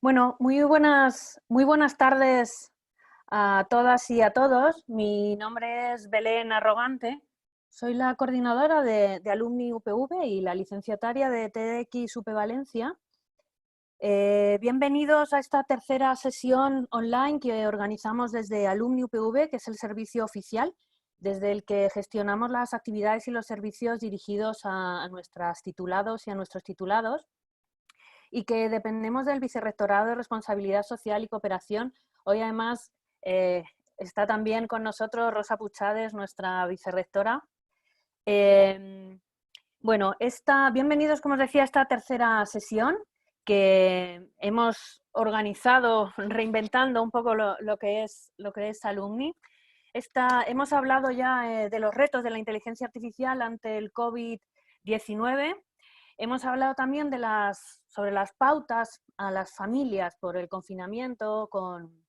Bueno, muy buenas tardes a todas y a todos. Mi nombre es Belén Arrogante. Soy la coordinadora de Alumni UPV y la licenciataria de TEDx UP Valencia. Bienvenidos a esta tercera sesión online que organizamos desde Alumni UPV, que es el servicio oficial desde el que gestionamos las actividades y los servicios dirigidos a nuestros titulados y a nuestros titulados, y que dependemos del Vicerrectorado de Responsabilidad Social y Cooperación. Hoy además está también con nosotros Rosa Puchades, nuestra vicerrectora. Bienvenidos, como os decía, a esta tercera sesión que hemos organizado reinventando un poco lo que es Alumni. Hemos hablado ya de los retos de la inteligencia artificial ante el COVID-19. Hemos hablado también sobre las pautas a las familias por el confinamiento con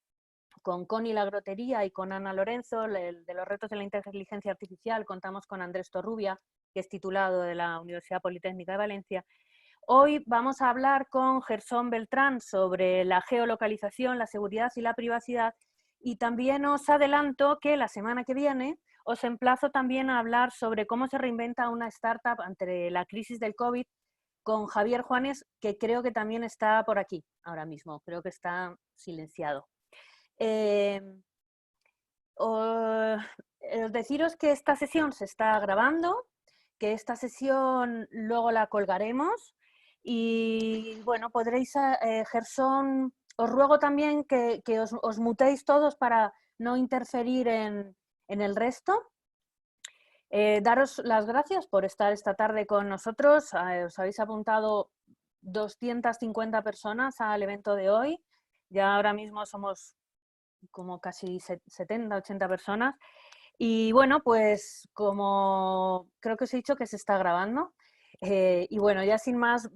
Connie La Grotería y con Ana Lorenzo, de los retos de la inteligencia artificial. Contamos con Andrés Torrubia, que es titulado de la Universidad Politécnica de Valencia. Hoy vamos a hablar con Gersón Beltrán sobre la geolocalización, la seguridad y la privacidad. Y también os adelanto que la semana que viene os emplazo también a hablar sobre cómo se reinventa una startup ante la crisis del COVID con Javier Juanes, que creo que también está por aquí ahora mismo, creo que está silenciado. Deciros que esta sesión se está grabando, que esta sesión luego la colgaremos y bueno, podréis, Gersón, os ruego también que os mutéis todos para no interferir en el resto. Daros las gracias por estar esta tarde con nosotros. Os habéis apuntado 250 personas al evento de hoy. Ya ahora mismo somos como casi 70, 80 personas. Y bueno, pues como creo que os he dicho que se está grabando. Y bueno, ya sin más,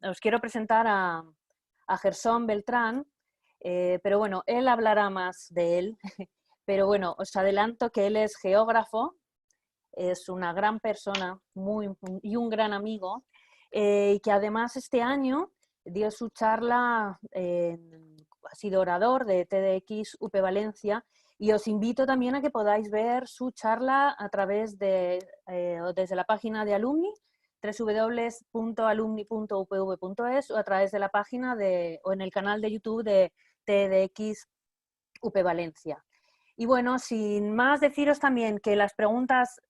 os quiero presentar a Gersón Beltrán, pero bueno, él hablará más de él. Pero bueno, os adelanto que él es geógrafo, es una gran persona y un gran amigo, y que además este año dio su charla, ha sido orador de TEDx UP Valencia, y os invito también a que podáis ver su charla a través desde la página de Alumni, www.alumni.upv.es, o a través de la página o en el canal de YouTube de TEDx UP Valencia. Y bueno, sin más, deciros también que las preguntas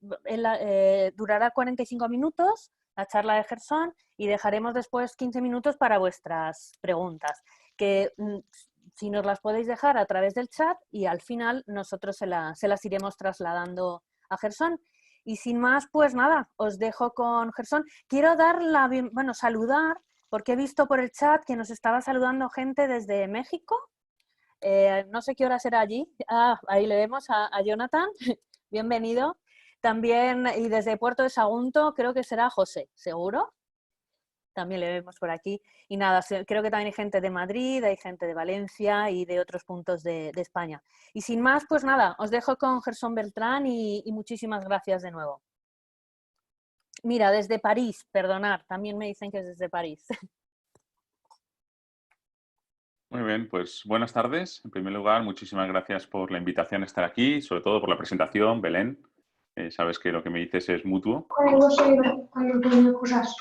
durará 45 minutos, la charla de Gersón, y dejaremos después 15 minutos para vuestras preguntas, que si nos las podéis dejar a través del chat, y al final nosotros se las iremos trasladando a Gersón. Y sin más, pues nada, os dejo con Gersón. Quiero saludar, porque he visto por el chat que nos estaba saludando gente desde México. No sé qué hora será allí. Ahí le vemos a Jonathan. Bienvenido. También, y desde Puerto de Sagunto, creo que será José, ¿seguro? También le vemos por aquí. Y nada, creo que también hay gente de Madrid, hay gente de Valencia y de otros puntos de España. Y sin más, pues nada, os dejo con Gersón Beltrán y muchísimas gracias de nuevo. Mira, desde París, perdonar, también me dicen que es desde París. Muy bien, pues buenas tardes. En primer lugar, muchísimas gracias por la invitación a estar aquí, sobre todo por la presentación, Belén. Sabes que lo que me dices es mutuo. Cuando tenía cosas.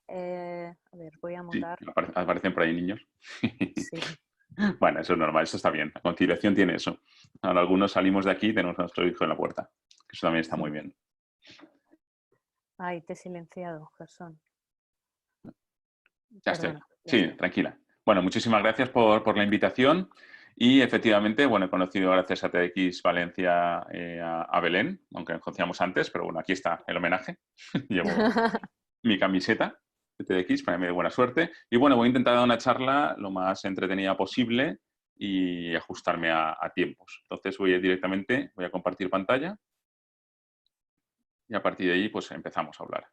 A ver, voy a Sí, mutar. aparecen por ahí niños. Sí. Bueno, eso es normal, eso está bien. La conciliación tiene eso. Ahora algunos salimos de aquí y tenemos a nuestro hijo en la puerta. Eso también está muy bien. Ay, te he silenciado, Gersón. Ya estoy. Perdona, ya Sí, estoy. tranquila. Bueno, muchísimas gracias por la invitación. Y efectivamente, bueno, he conocido gracias a TEDx Valencia a Belén, aunque nos conocíamos antes, pero bueno, aquí está el homenaje. Llevo mi camiseta de TEDx para mí de buena suerte. Y bueno, voy a intentar dar una charla lo más entretenida posible y ajustarme a tiempos. Entonces voy a compartir pantalla y a partir de ahí pues empezamos a hablar.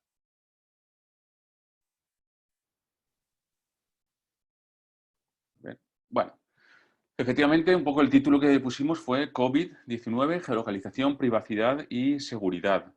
Bien. Bueno, efectivamente, un poco el título que pusimos fue COVID-19, geolocalización, privacidad y seguridad.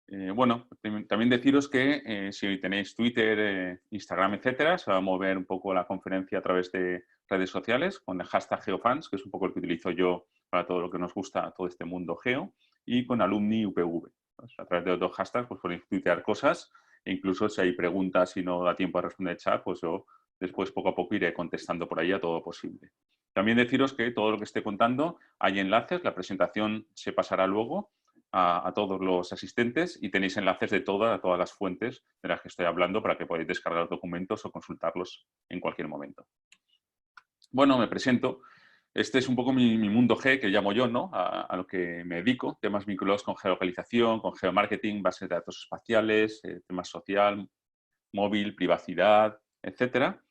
Bueno, también deciros que si tenéis Twitter, Instagram, etcétera, se va a mover un poco la conferencia a través de redes sociales con el hashtag Geofans, que es un poco el que utilizo yo para todo lo que nos gusta, todo este mundo geo, y con Alumni UPV. Pues a través de los dos hashtags pues podéis tuitear cosas e incluso si hay preguntas y no da tiempo a responder el chat, pues yo después poco a poco iré contestando por ahí a todo posible. También deciros que todo lo que esté contando hay enlaces, la presentación se pasará luego a todos los asistentes y tenéis enlaces de a todas las fuentes de las que estoy hablando para que podáis descargar documentos o consultarlos en cualquier momento. Bueno, me presento. Este es un poco mi mundo G, que llamo yo, ¿no? A lo que me dedico, temas vinculados con geolocalización, con geomarketing, bases de datos espaciales, temas social, móvil, privacidad, etcétera.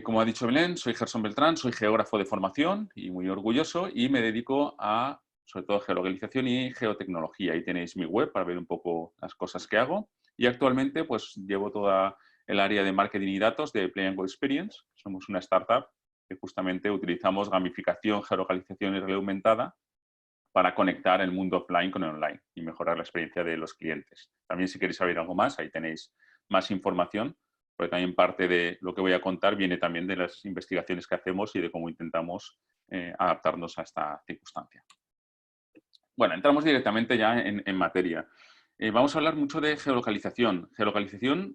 Como ha dicho Belén, soy Gerson Beltrán, soy geógrafo de formación y muy orgulloso y me dedico a, sobre todo, geolocalización y geotecnología. Ahí tenéis mi web para ver un poco las cosas que hago. Y actualmente pues llevo toda el área de marketing y datos de Play & Go Experience. Somos una startup que justamente utilizamos gamificación, geolocalización y realidad aumentada para conectar el mundo offline con el online y mejorar la experiencia de los clientes. También si queréis saber algo más, ahí tenéis más información, porque también parte de lo que voy a contar viene también de las investigaciones que hacemos y de cómo intentamos adaptarnos a esta circunstancia. Bueno, entramos directamente ya en materia. Vamos a hablar mucho de geolocalización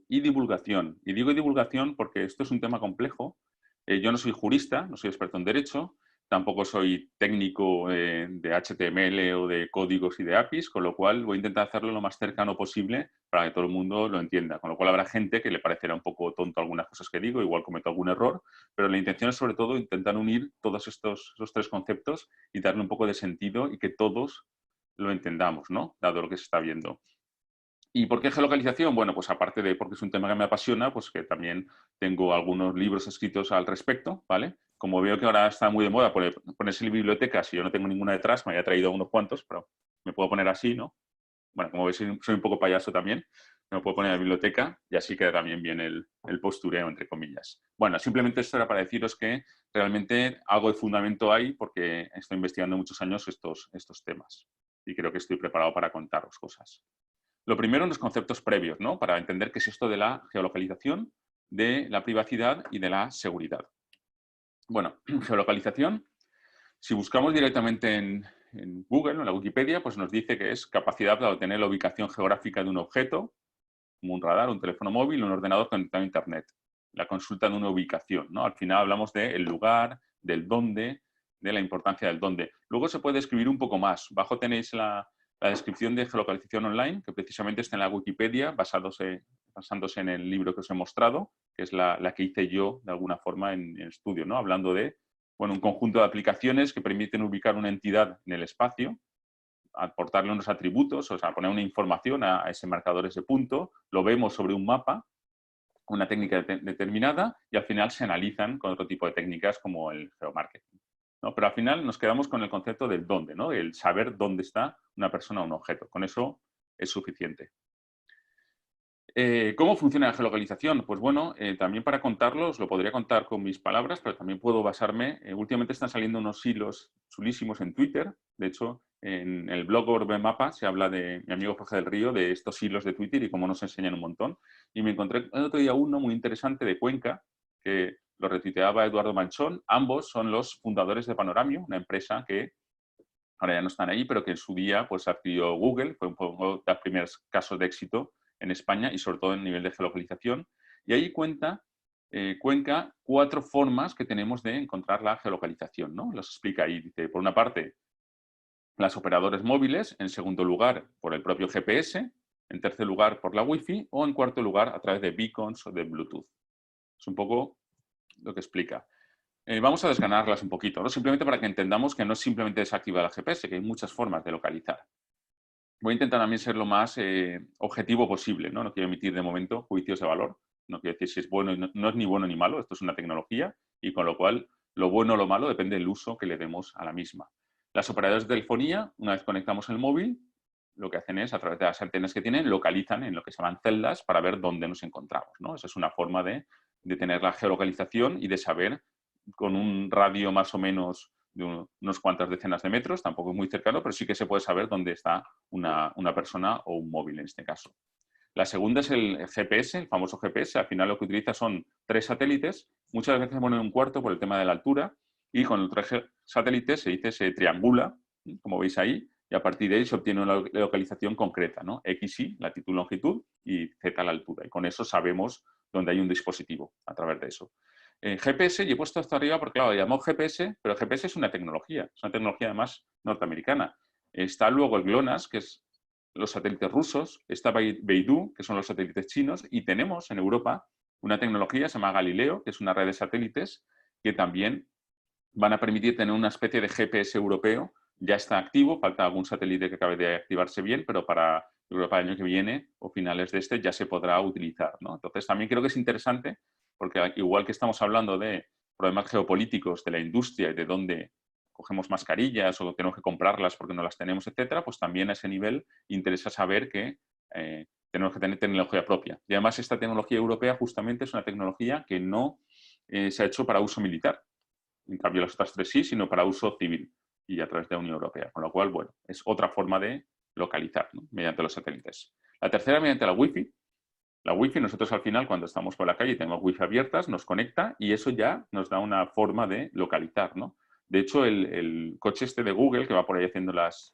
y divulgación. Y digo divulgación porque esto es un tema complejo. Yo no soy jurista, no soy experto en derecho, tampoco soy técnico de HTML o de códigos y de APIs, con lo cual voy a intentar hacerlo lo más cercano posible para que todo el mundo lo entienda. Con lo cual habrá gente que le parecerá un poco tonto algunas cosas que digo, igual cometo algún error, pero la intención es sobre todo intentar unir todos esos tres conceptos y darle un poco de sentido y que todos lo entendamos, ¿no? Dado lo que se está viendo. ¿Y por qué geolocalización? Bueno, pues aparte de porque es un tema que me apasiona, pues que también tengo algunos libros escritos al respecto, ¿vale? Como veo que ahora está muy de moda ponerse en bibliotecas y yo no tengo ninguna detrás, me había traído unos cuantos, pero me puedo poner así, ¿no? Bueno, como veis, soy un poco payaso también, me puedo poner en la biblioteca y así queda también bien el postureo, entre comillas. Bueno, simplemente esto era para deciros que realmente algo de fundamento hay porque estoy investigando muchos años estos temas y creo que estoy preparado para contaros cosas. Lo primero, los conceptos previos, ¿no? Para entender qué es esto de la geolocalización, de la privacidad y de la seguridad. Bueno, geolocalización, si buscamos directamente en Google, en la Wikipedia, pues nos dice que es capacidad para obtener la ubicación geográfica de un objeto, como un radar, un teléfono móvil, un ordenador conectado a Internet. La consulta de una ubicación, ¿no? Al final hablamos del lugar, del dónde, de la importancia del dónde. Luego se puede escribir un poco más. Bajo tenéis la descripción de geolocalización online, que precisamente está en la Wikipedia, basándose en el libro que os he mostrado, que es la que hice yo, de alguna forma, en estudio, ¿no? Hablando de un conjunto de aplicaciones que permiten ubicar una entidad en el espacio, aportarle unos atributos, o sea, poner una información a ese marcador, ese punto, lo vemos sobre un mapa, una técnica determinada, y al final se analizan con otro tipo de técnicas como el geomarketing, ¿no? Pero al final nos quedamos con el concepto del dónde, ¿no? El saber dónde está una persona o un objeto. Con eso es suficiente. ¿Cómo funciona la geolocalización? Pues bueno, también para contarlo, os lo podría contar con mis palabras, pero también puedo basarme. Últimamente están saliendo unos hilos chulísimos en Twitter. De hecho, en el blog Orbe Mapa se habla de mi amigo Jorge del Río, de estos hilos de Twitter y cómo nos enseñan un montón. Y me encontré el otro día uno muy interesante de Cuenca, que lo retuiteaba Eduardo Manchón. Ambos son los fundadores de Panoramio, una empresa que ahora ya no están ahí, pero que en su día pues adquirió Google, fue un poco de los primeros casos de éxito en España y sobre todo en nivel de geolocalización. Y ahí cuenta Cuenca 4 formas que tenemos de encontrar la geolocalización, ¿no? Los explica ahí. Dice, por una parte, las operadores móviles, en segundo lugar, por el propio GPS, en tercer lugar, por la Wi-Fi o en cuarto lugar, a través de beacons o de Bluetooth. Es un poco lo que explica. Vamos a desgranarlas un poquito, ¿no? Simplemente para que entendamos que no es simplemente desactivar el GPS, que hay muchas formas de localizar. Voy a intentar también ser lo más objetivo posible, ¿no? No quiero emitir de momento juicios de valor, no quiero decir si es bueno, no es ni bueno ni malo, esto es una tecnología y con lo cual lo bueno o lo malo depende del uso que le demos a la misma. Las operadoras de telefonía, una vez conectamos el móvil, lo que hacen es, a través de las antenas que tienen, localizan en lo que se llaman celdas para ver dónde nos encontramos, ¿no? Esa es una forma de tener la geolocalización y de saber con un radio más o menos unos cuantas decenas de metros, tampoco es muy cercano, pero sí que se puede saber dónde está una persona o un móvil en este caso. La segunda es el GPS, el famoso GPS. Al final lo que utiliza son 3 satélites. Muchas veces se pone un cuarto por el tema de la altura y con los 3 satélites se triangula, como veis ahí, y a partir de ahí se obtiene una localización concreta, ¿no? XY, latitud, longitud, y Z, la altura. Y con eso sabemos dónde hay un dispositivo a través de eso. GPS, y he puesto esto arriba porque, claro, llamó GPS, pero GPS es una tecnología además norteamericana. Está luego el GLONASS, que es los satélites rusos, está Beidou, que son los satélites chinos, y tenemos en Europa una tecnología, se llama Galileo, que es una red de satélites que también van a permitir tener una especie de GPS europeo. Ya está activo, falta algún satélite que acabe de activarse bien, pero para Europa el año que viene o finales de este ya se podrá utilizar, ¿no? Entonces también creo que es interesante porque igual que estamos hablando de problemas geopolíticos de la industria y de dónde cogemos mascarillas o tenemos que comprarlas porque no las tenemos, etcétera, pues también a ese nivel interesa saber que tenemos que tener tecnología propia. Y además esta tecnología europea justamente es una tecnología que no se ha hecho para uso militar. En cambio las otras 3 sí, sino para uso civil y a través de la Unión Europea. Con lo cual, bueno, es otra forma de localizar, ¿no? Mediante los satélites. La tercera, mediante la Wi-Fi. La Wi-Fi, nosotros al final, cuando estamos por la calle y tenemos Wi-Fi abiertas, nos conecta y eso ya nos da una forma de localizar, ¿no? De hecho, el coche este de Google, que va por ahí haciendo los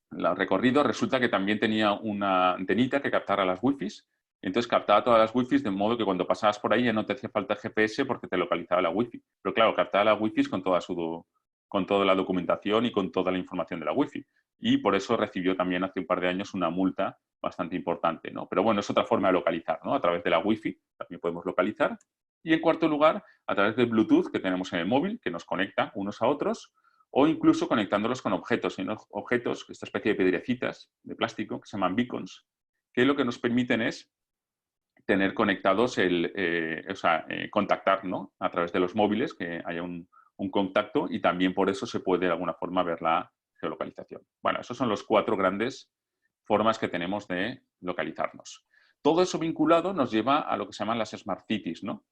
recorridos, resulta que también tenía una antenita que captara las Wi-Fis. Entonces captaba todas las Wi-Fis de modo que cuando pasabas por ahí ya no te hacía falta GPS porque te localizaba la Wi-Fi. Pero claro, captaba las Wi-Fis con toda la documentación y con toda la información de la Wi-Fi. Y por eso recibió también hace un par de años una multa bastante importante, ¿no? Pero bueno, es otra forma de localizar, ¿no? A través de la Wi-Fi también podemos localizar. Y en cuarto lugar, a través del Bluetooth que tenemos en el móvil, que nos conecta unos a otros, o incluso conectándolos con objetos. Hay unos objetos, esta especie de piedrecitas de plástico, que se llaman beacons, que lo que nos permiten es tener conectados contactar, ¿no? A través de los móviles, que haya un contacto y también por eso se puede de alguna forma ver la geolocalización. Bueno, esos son los 4 grandes formas que tenemos de localizarnos. Todo eso vinculado nos lleva a lo que se llaman las Smart Cities, ¿no?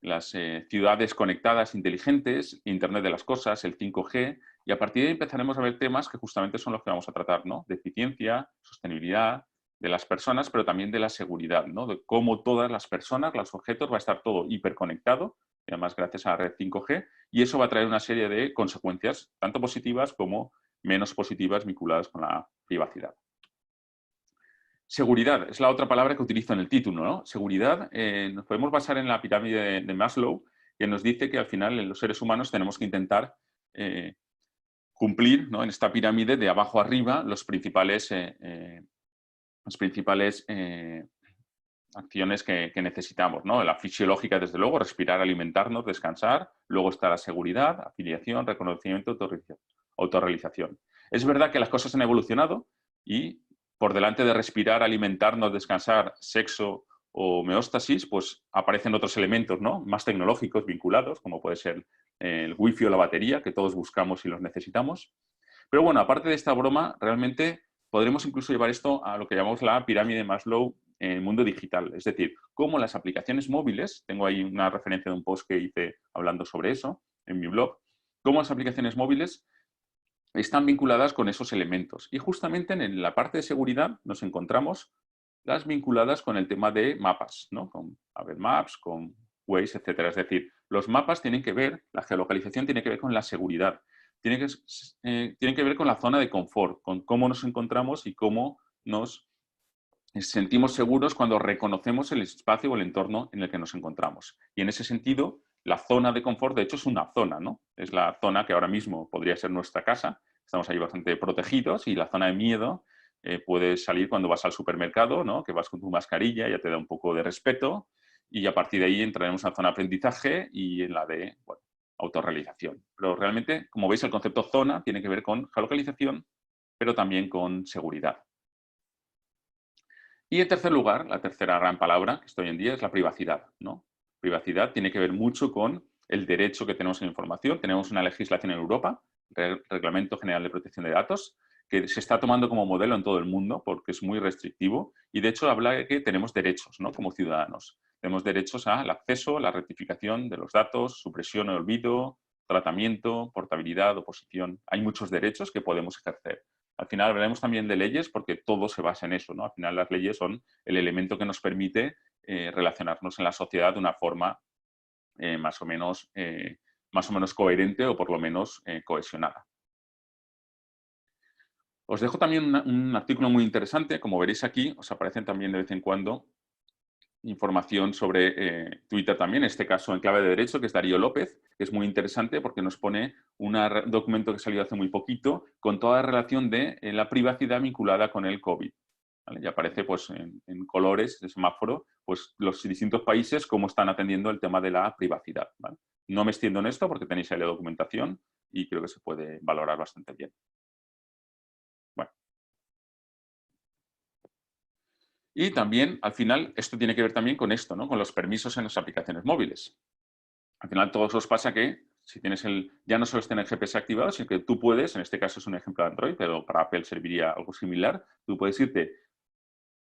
Las ciudades conectadas inteligentes, Internet de las cosas, el 5G, y a partir de ahí empezaremos a ver temas que justamente son los que vamos a tratar, ¿no? De eficiencia, sostenibilidad, de las personas, pero también de la seguridad, ¿no? De cómo todas las personas, los objetos, va a estar todo hiperconectado, y además gracias a la red 5G, y eso va a traer una serie de consecuencias, tanto positivas como menos positivas vinculadas con la privacidad. Seguridad es la otra palabra que utilizo en el título, ¿no? Seguridad, nos podemos basar en la pirámide de Maslow, que nos dice que al final en los seres humanos tenemos que intentar cumplir, ¿no? En esta pirámide de abajo a arriba las principales acciones que necesitamos, ¿no? La fisiológica, desde luego, respirar, alimentarnos, descansar, luego está la seguridad, afiliación, reconocimiento, autorrealización. Es verdad que las cosas han evolucionado y por delante de respirar, alimentarnos, descansar, sexo o homeostasis, pues aparecen otros elementos, ¿no? Más tecnológicos vinculados, como puede ser el wifi o la batería, que todos buscamos y los necesitamos. Pero bueno, aparte de esta broma, realmente podremos incluso llevar esto a lo que llamamos la pirámide de Maslow en el mundo digital. Es decir, cómo las aplicaciones móviles, tengo ahí una referencia de un post que hice hablando sobre eso en mi blog, cómo las aplicaciones móviles están vinculadas con esos elementos. Y justamente en la parte de seguridad nos encontramos las vinculadas con el tema de mapas, ¿no? Con Apple Maps, con Waze, etc. Es decir, los mapas tienen que ver, la geolocalización tiene que ver con la seguridad, tiene que ver con la zona de confort, con cómo nos encontramos y cómo nos sentimos seguros cuando reconocemos el espacio o el entorno en el que nos encontramos. Y en ese sentido, la zona de confort, de hecho, es una zona, ¿no? Es la zona que ahora mismo podría ser nuestra casa, estamos ahí bastante protegidos, y la zona de miedo puede salir cuando vas al supermercado, ¿no? Que vas con tu mascarilla, ya te da un poco de respeto, y a partir de ahí entraremos en la zona de aprendizaje y en la de, bueno, autorrealización. Pero realmente, como veis, el concepto zona tiene que ver con geolocalización, pero también con seguridad. Y en tercer lugar, la tercera gran palabra que está hoy en día es la privacidad, ¿no? Privacidad tiene que ver mucho con el derecho que tenemos a la información. Tenemos una legislación en Europa, el Reglamento General de Protección de Datos, que se está tomando como modelo en todo el mundo porque es muy restrictivo y de hecho habla de que tenemos derechos, ¿no? Como ciudadanos. Tenemos derechos al acceso, a la rectificación de los datos, supresión o olvido, tratamiento, portabilidad, oposición. Hay muchos derechos que podemos ejercer. Al final hablaremos también de leyes porque todo se basa en eso, ¿no? Al final las leyes son el elemento que nos permite relacionarnos en la sociedad de una forma más o menos coherente o por lo menos cohesionada. Os dejo también un artículo muy interesante, como veréis aquí, os aparecen también de vez en cuando información sobre Twitter también, en este caso en clave de derecho, que es Darío López, que es muy interesante porque nos pone un documento que salió hace muy poquito con toda la relación de la privacidad vinculada con el COVID. ¿Vale? Y aparece pues, en colores de semáforo pues, los distintos países cómo están atendiendo el tema de la privacidad. ¿Vale? No me extiendo en esto porque tenéis ahí la documentación y creo que se puede valorar bastante bien. Bueno. Y también, al final, esto tiene que ver también con esto, ¿no? Con los permisos en las aplicaciones móviles. Al final, todos os pasa que si tienes ya no solo está en el GPS activado, sino que tú puedes, en este caso es un ejemplo de Android, pero para Apple serviría algo similar, tú puedes irte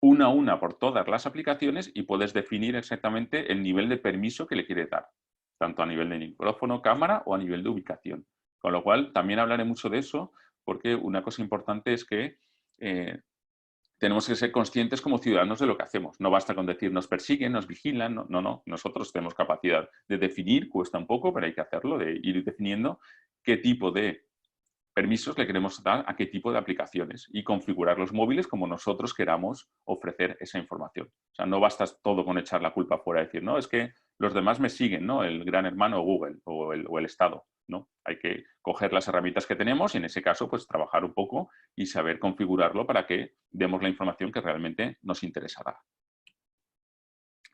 una a una por todas las aplicaciones y puedes definir exactamente el nivel de permiso que le quieres dar, tanto a nivel de micrófono, cámara o a nivel de ubicación. Con lo cual, también hablaré mucho de eso, porque una cosa importante es que tenemos que ser conscientes como ciudadanos de lo que hacemos. No basta con decir nos persiguen, nos vigilan, no. Nosotros tenemos capacidad de definir, cuesta un poco, pero hay que hacerlo, de ir definiendo qué tipo de permisos le queremos dar a qué tipo de aplicaciones y configurar los móviles como nosotros queramos ofrecer esa información. O sea, no basta todo con echar la culpa fuera y decir, no, es que los demás me siguen, ¿no? El gran hermano Google o el Estado, ¿no? Hay que coger las herramientas que tenemos y en ese caso, pues trabajar un poco y saber configurarlo para que demos la información que realmente nos interesará.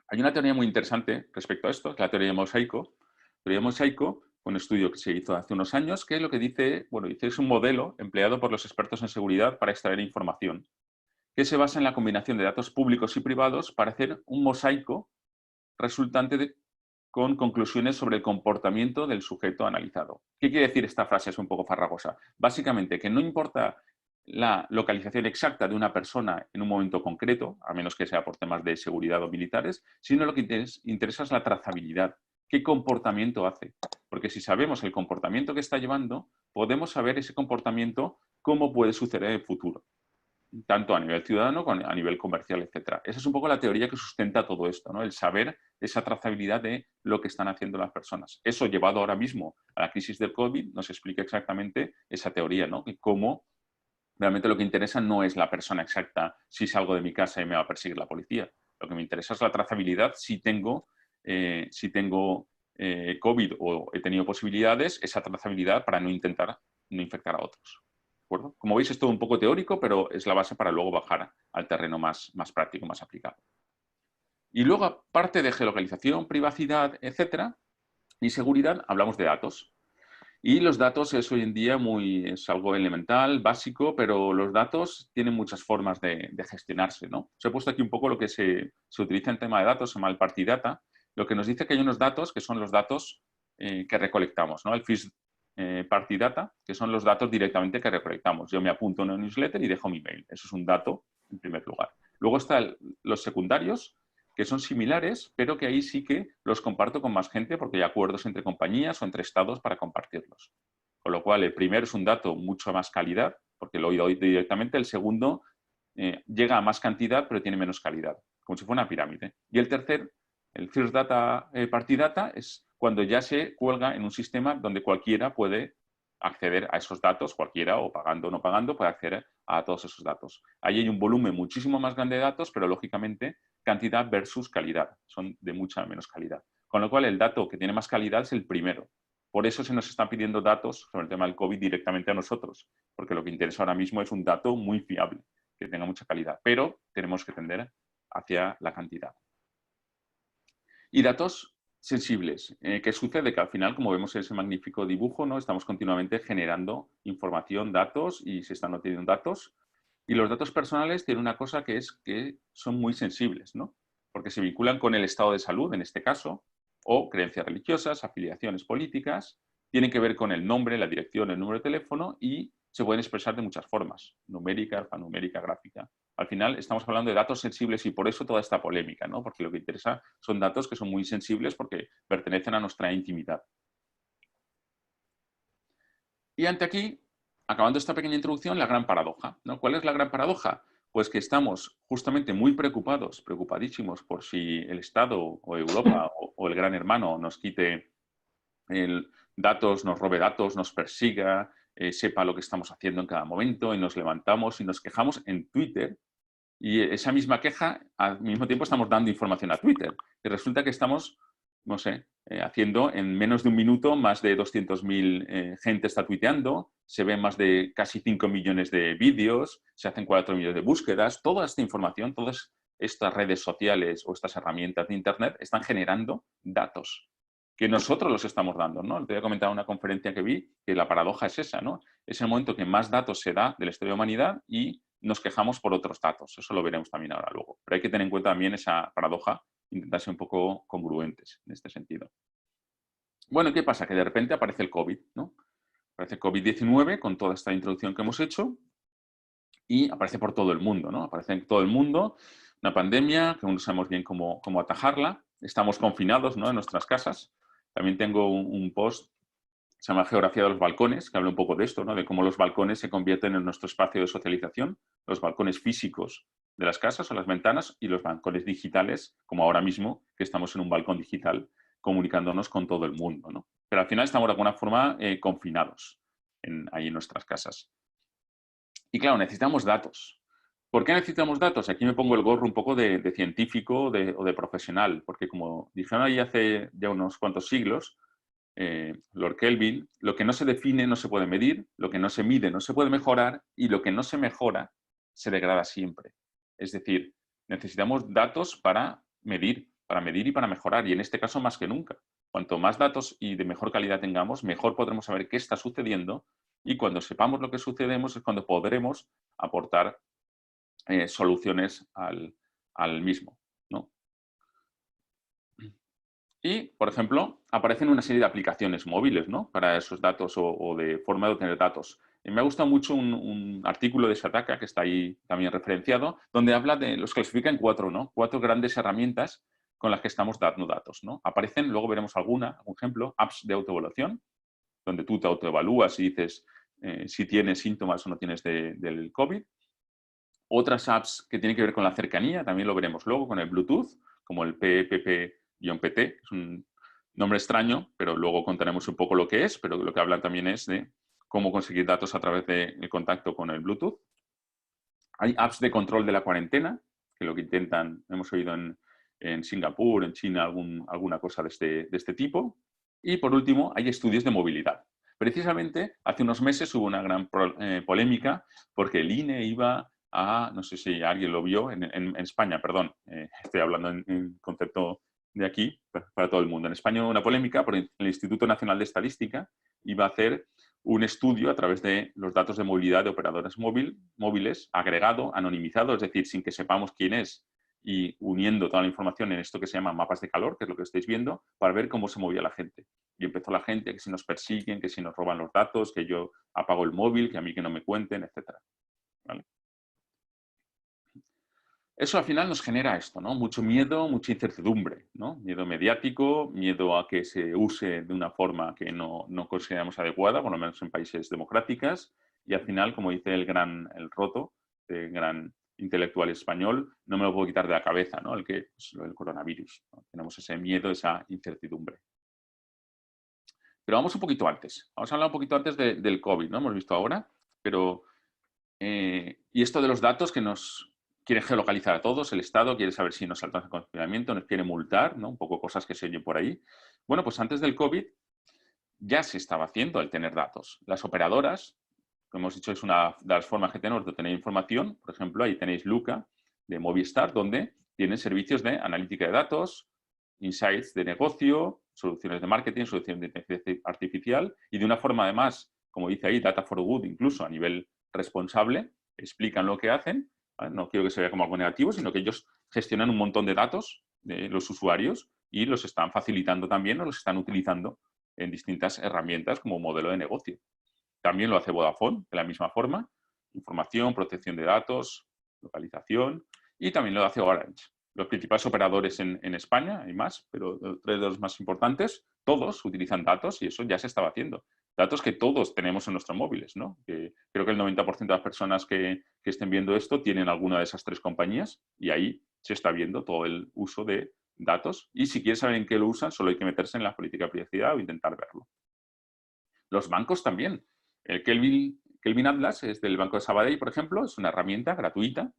Hay una teoría muy interesante respecto a esto, es la teoría de mosaico. La teoría de mosaico, un estudio que se hizo hace unos años, que lo que dice, bueno, dice es un modelo empleado por los expertos en seguridad para extraer información, que se basa en la combinación de datos públicos y privados para hacer un mosaico resultante con conclusiones sobre el comportamiento del sujeto analizado. ¿Qué quiere decir esta frase? Es un poco farragosa. Básicamente, que no importa la localización exacta de una persona en un momento concreto, a menos que sea por temas de seguridad o militares, sino lo que interesa es la trazabilidad. ¿Qué comportamiento hace? Porque si sabemos el comportamiento que está llevando, podemos saber ese comportamiento cómo puede suceder en el futuro, tanto a nivel ciudadano como a nivel comercial, etc. Esa es un poco la teoría que sustenta todo esto, ¿no? El saber esa trazabilidad de lo que están haciendo las personas. Eso llevado ahora mismo a la crisis del COVID nos explica exactamente esa teoría, ¿no? Y cómo realmente lo que interesa no es la persona exacta, si salgo de mi casa y me va a perseguir la policía. Lo que me interesa es la trazabilidad si tengo COVID o he tenido posibilidades, esa trazabilidad para no intentar no infectar a otros. ¿De acuerdo? Como veis, es todo un poco teórico, pero es la base para luego bajar al terreno más práctico, más aplicado. Y luego, aparte de geolocalización, privacidad, etcétera, y seguridad, hablamos de datos. Y los datos es hoy en día es algo elemental, básico, pero los datos tienen muchas formas de gestionarse, ¿no? Os he puesto aquí un poco lo que se utiliza en tema de datos, se llama el party data, lo que nos dice que hay unos datos que son los datos que recolectamos, ¿no? El first party data, que son los datos directamente que recolectamos. Yo me apunto en una newsletter y dejo mi mail. Eso es un dato en primer lugar. Luego están los secundarios, que son similares, pero que ahí sí que los comparto con más gente porque hay acuerdos entre compañías o entre estados para compartirlos. Con lo cual, el primero es un dato mucho más calidad, porque lo doy directamente. El segundo llega a más cantidad, pero tiene menos calidad, como si fuera una pirámide. Y el tercer, el first data, party data, es cuando ya se cuelga en un sistema donde cualquiera puede acceder a esos datos, cualquiera, o pagando o no pagando, puede acceder a todos esos datos. Ahí hay un volumen muchísimo más grande de datos, pero lógicamente cantidad versus calidad, son de mucha menos calidad. Con lo cual el dato que tiene más calidad es el primero. Por eso se nos están pidiendo datos sobre el tema del COVID directamente a nosotros, porque lo que interesa ahora mismo es un dato muy fiable, que tenga mucha calidad, pero tenemos que tender hacia la cantidad. Y datos sensibles. ¿Qué sucede? Que al final, como vemos en ese magnífico dibujo, ¿no? Estamos continuamente generando información, datos, y se están obteniendo datos. Y los datos personales tienen una cosa que es que son muy sensibles, ¿no? Porque se vinculan con el estado de salud, en este caso, o creencias religiosas, afiliaciones políticas, tienen que ver con el nombre, la dirección, el número de teléfono y se pueden expresar de muchas formas, numérica, alfanumérica, gráfica. Al final estamos hablando de datos sensibles y por eso toda esta polémica, ¿no? Porque lo que interesa son datos que son muy sensibles porque pertenecen a nuestra intimidad. Y ante aquí, acabando esta pequeña introducción, la gran paradoja, ¿no? ¿Cuál es la gran paradoja? Pues que estamos justamente muy preocupados, preocupadísimos por si el Estado o Europa o el gran hermano nos quite datos, nos robe datos, nos persiga, sepa lo que estamos haciendo en cada momento, y nos levantamos y nos quejamos en Twitter, y esa misma queja al mismo tiempo estamos dando información a Twitter, y resulta que estamos, no sé, haciendo en menos de un minuto más de 200.000 gente está tuiteando, se ven más de casi 5 millones de vídeos, se hacen 4 millones de búsquedas, toda esta información, todas estas redes sociales o estas herramientas de Internet están generando datos que nosotros los estamos dando, ¿no? Te voy a comentar una conferencia que vi, que la paradoja es esa, ¿no? Es el momento que más datos se da de la historia de la humanidad y nos quejamos por otros datos. Eso lo veremos también ahora luego. Pero hay que tener en cuenta también esa paradoja, intentar ser un poco congruentes en este sentido. Bueno, ¿qué pasa? Que de repente aparece el COVID, ¿no? Aparece el COVID-19 con toda esta introducción que hemos hecho y aparece por todo el mundo, ¿no? Aparece en todo el mundo una pandemia que aún no sabemos bien cómo atajarla. Estamos confinados, ¿no?, en nuestras casas. También tengo un post, se llama Geografía de los balcones, que habla un poco de esto, ¿no?, de cómo los balcones se convierten en nuestro espacio de socialización, los balcones físicos de las casas o las ventanas y los balcones digitales, como ahora mismo, que estamos en un balcón digital comunicándonos con todo el mundo, ¿no? Pero al final estamos de alguna forma confinados ahí en nuestras casas. Y claro, necesitamos datos. ¿Por qué necesitamos datos? Aquí me pongo el gorro un poco de científico o de profesional, porque como dijeron ahí hace ya unos cuantos siglos, Lord Kelvin, lo que no se define no se puede medir, lo que no se mide no se puede mejorar y lo que no se mejora se degrada siempre. Es decir, necesitamos datos para medir y para mejorar, y en este caso más que nunca. Cuanto más datos y de mejor calidad tengamos, mejor podremos saber qué está sucediendo, y cuando sepamos lo que sucedemos es cuando podremos aportar soluciones al mismo, ¿no? Y, por ejemplo, aparecen una serie de aplicaciones móviles, ¿no?, para esos datos o de forma de obtener datos. Me ha gustado mucho un artículo de Shataka, que está ahí también referenciado, donde habla de, los clasifica en 4, ¿no?, 4 grandes herramientas con las que estamos dando datos, ¿no? Aparecen, luego veremos algún ejemplo, apps de autoevaluación, donde tú te autoevalúas y dices si tienes síntomas o no tienes del COVID. Otras apps que tienen que ver con la cercanía, también lo veremos luego con el Bluetooth, como el PPP-PT, es un nombre extraño, pero luego contaremos un poco lo que es, pero lo que hablan también es de cómo conseguir datos a través del contacto con el Bluetooth. Hay apps de control de la cuarentena, que lo que intentan, hemos oído en Singapur, en China, alguna cosa de este tipo. Y por último, hay estudios de movilidad. Precisamente, hace unos meses hubo una gran polémica porque el INE iba a, no sé si alguien lo vio, en España, perdón, estoy hablando en concepto de aquí, para todo el mundo. En España hubo una polémica porque el Instituto Nacional de Estadística iba a hacer un estudio a través de los datos de movilidad de operadores móviles, agregado, anonimizado, es decir, sin que sepamos quién es, y uniendo toda la información en esto que se llama mapas de calor, que es lo que estáis viendo, para ver cómo se movía la gente. Y empezó la gente, que si nos persiguen, que si nos roban los datos, que yo apago el móvil, que a mí que no me cuenten, etc. ¿Vale? Eso al final nos genera esto, ¿no? Mucho miedo, mucha incertidumbre, ¿no? Miedo mediático, miedo a que se use de una forma que no consideramos adecuada, por lo menos en países democráticos, y al final, como dice el Roto, el gran intelectual español, no me lo puedo quitar de la cabeza, ¿no? El coronavirus, ¿no? Tenemos ese miedo, esa incertidumbre. Pero vamos un poquito antes. Vamos a hablar un poquito antes del COVID, ¿no? Hemos visto ahora, pero... y esto de los datos que nos quiere geolocalizar a todos, el Estado quiere saber si nos saltamos el confinamiento, nos quiere multar, ¿no? Un poco cosas que se oyen por ahí. Bueno, pues antes del COVID ya se estaba haciendo el tener datos. Las operadoras, como hemos dicho, es una de las formas que tenemos de tener información. Por ejemplo, ahí tenéis Luca de Movistar, donde tienen servicios de analítica de datos, insights de negocio, soluciones de marketing, soluciones de inteligencia artificial, y de una forma además, como dice ahí, Data for Good, incluso a nivel responsable, explican lo que hacen. ¿Vale? No quiero que se vea como algo negativo, sino que ellos gestionan un montón de datos de los usuarios y los están facilitando también, o los están utilizando en distintas herramientas como modelo de negocio. También lo hace Vodafone de la misma forma: información, protección de datos, localización, y también lo hace Orange. Los principales operadores en España, hay más, pero 3 de los más importantes, todos utilizan datos, y eso ya se estaba haciendo. datos que todos tenemos en nuestros móviles, ¿no? Que creo que el 90% de las personas que estén viendo esto tienen alguna de esas 3 compañías y ahí se está viendo todo el uso de datos. Y si quieres saber en qué lo usan, solo hay que meterse en la política de privacidad o intentar verlo. Los bancos también. El Kelvin Atlas es del Banco de Sabadell, por ejemplo, es una herramienta gratuita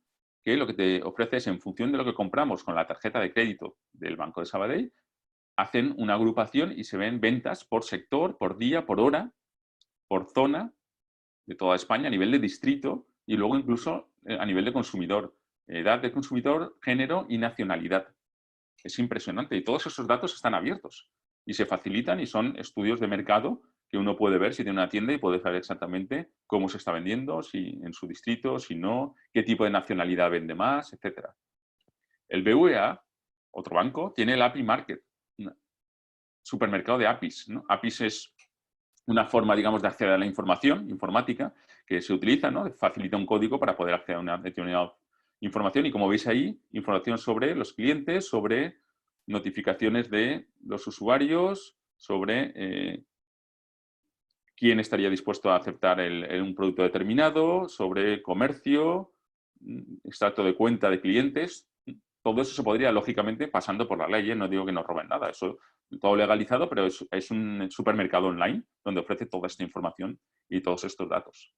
que lo que te ofrece es, en función de lo que compramos con la tarjeta de crédito del Banco de Sabadell, hacen una agrupación y se ven ventas por sector, por día, por hora, por zona de toda España, a nivel de distrito y luego incluso a nivel de consumidor, edad de consumidor, género y nacionalidad. Es impresionante y todos esos datos están abiertos y se facilitan y son estudios de mercado que uno puede ver si tiene una tienda y puede saber exactamente cómo se está vendiendo, si en su distrito, si no, qué tipo de nacionalidad vende más, etc. El BVA, otro banco, tiene el API Market, un supermercado de APIs, ¿no? APIs es una forma, digamos, de acceder a la información informática que se utiliza, ¿no? Facilita un código para poder acceder a una determinada información y, como veis ahí, información sobre los clientes, sobre notificaciones de los usuarios, sobre quién estaría dispuesto a aceptar un producto determinado, sobre comercio, extracto de cuenta de clientes. Todo eso se podría, lógicamente, pasando por la ley, no digo que no roben nada, eso todo legalizado, pero es un supermercado online donde ofrece toda esta información y todos estos datos.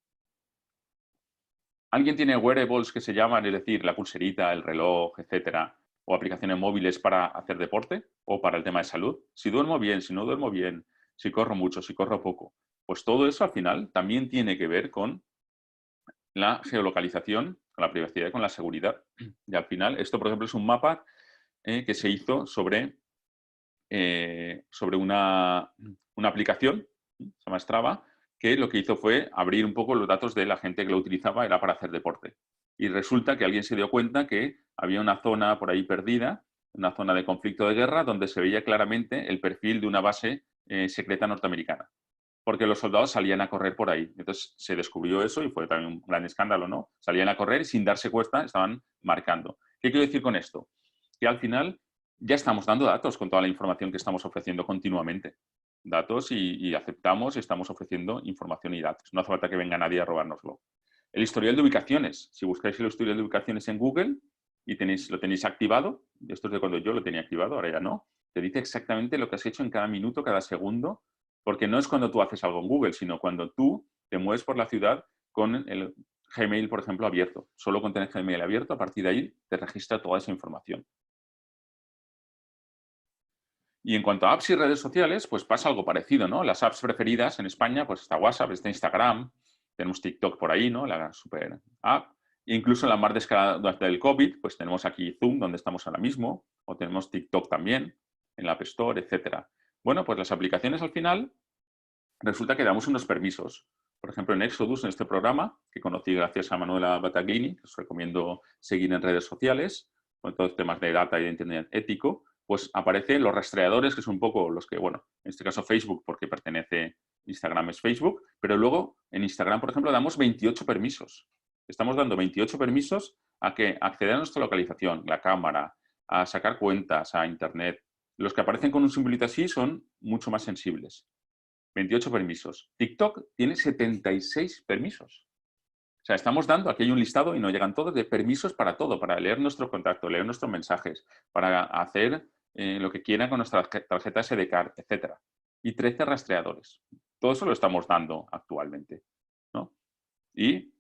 ¿Alguien tiene wearables que se llaman, es decir, la pulserita, el reloj, etcétera, o aplicaciones móviles para hacer deporte o para el tema de salud? Si duermo bien, si no duermo bien, si corro mucho, si corro poco, pues todo eso al final también tiene que ver con la geolocalización, con la privacidad y con la seguridad. Y al final, esto, por ejemplo, es un mapa que se hizo sobre una aplicación, se llama Strava, que lo que hizo fue abrir un poco los datos de la gente que lo utilizaba, era para hacer deporte. Y resulta que alguien se dio cuenta que había una zona por ahí perdida, una zona de conflicto de guerra, donde se veía claramente el perfil de una base secreta norteamericana. Porque los soldados salían a correr por ahí. Entonces se descubrió eso y fue también un gran escándalo, ¿no? Salían a correr y sin darse cuenta estaban marcando. ¿Qué quiero decir con esto? Que al final ya estamos dando datos con toda la información que estamos ofreciendo continuamente. Datos y aceptamos y estamos ofreciendo información y datos. No hace falta que venga nadie a robárnoslo. El historial de ubicaciones. Si buscáis el historial de ubicaciones en Google y lo tenéis activado, esto es de cuando yo lo tenía activado, ahora ya no, te dice exactamente lo que has hecho en cada minuto, cada segundo, porque no es cuando tú haces algo en Google, sino cuando tú te mueves por la ciudad con el Gmail, por ejemplo, abierto. Solo con tener Gmail abierto, a partir de ahí te registra toda esa información. Y en cuanto a apps y redes sociales, pues pasa algo parecido, ¿no? Las apps preferidas en España, pues está WhatsApp, está Instagram, tenemos TikTok por ahí, ¿no? La super app. E incluso la más descargada durante el COVID, pues tenemos aquí Zoom, donde estamos ahora mismo, o tenemos TikTok también, en la App Store, etcétera. Bueno, pues las aplicaciones al final resulta que damos unos permisos. Por ejemplo, en Exodus, en este programa, que conocí gracias a Manuela Battaglini, que os recomiendo seguir en redes sociales, con todos los temas de data y de internet ético, pues aparecen los rastreadores, que son un poco los que, bueno, en este caso Facebook, porque pertenece, Instagram es Facebook, pero luego en Instagram, por ejemplo, damos 28 permisos. Estamos dando 28 permisos a que acceder a nuestra localización, la cámara, a sacar cuentas, a internet. Los que aparecen con un simbolito así son mucho más sensibles. 28 permisos. TikTok tiene 76 permisos. O sea, estamos dando, aquí hay un listado y no llegan todos, de permisos para todo, para leer nuestro contacto, leer nuestros mensajes, para hacer lo que quieran con nuestra tarjeta SD card, etc. Y 13 rastreadores. Todo eso lo estamos dando actualmente, ¿no? Y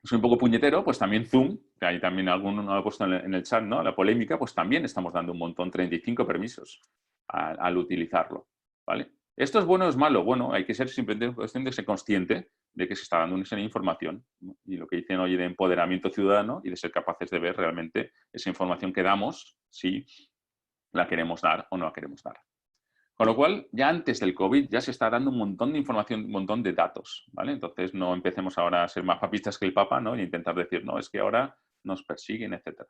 soy un poco puñetero, pues también Zoom, que ahí también alguno lo ha puesto en el chat, ¿no? La polémica, pues también estamos dando un montón, 35 permisos al utilizarlo, ¿vale? ¿Esto es bueno o es malo? Bueno, hay que ser simplemente cuestión de ser consciente de que se está dando una información, ¿no? Y lo que dicen hoy de empoderamiento ciudadano y de ser capaces de ver realmente esa información que damos, si la queremos dar o no la queremos dar. Con lo cual, ya antes del COVID ya se está dando un montón de información, un montón de datos, ¿vale? Entonces no empecemos ahora a ser más papistas que el Papa, ¿no? Y intentar decir, no, es que ahora nos persiguen, etc.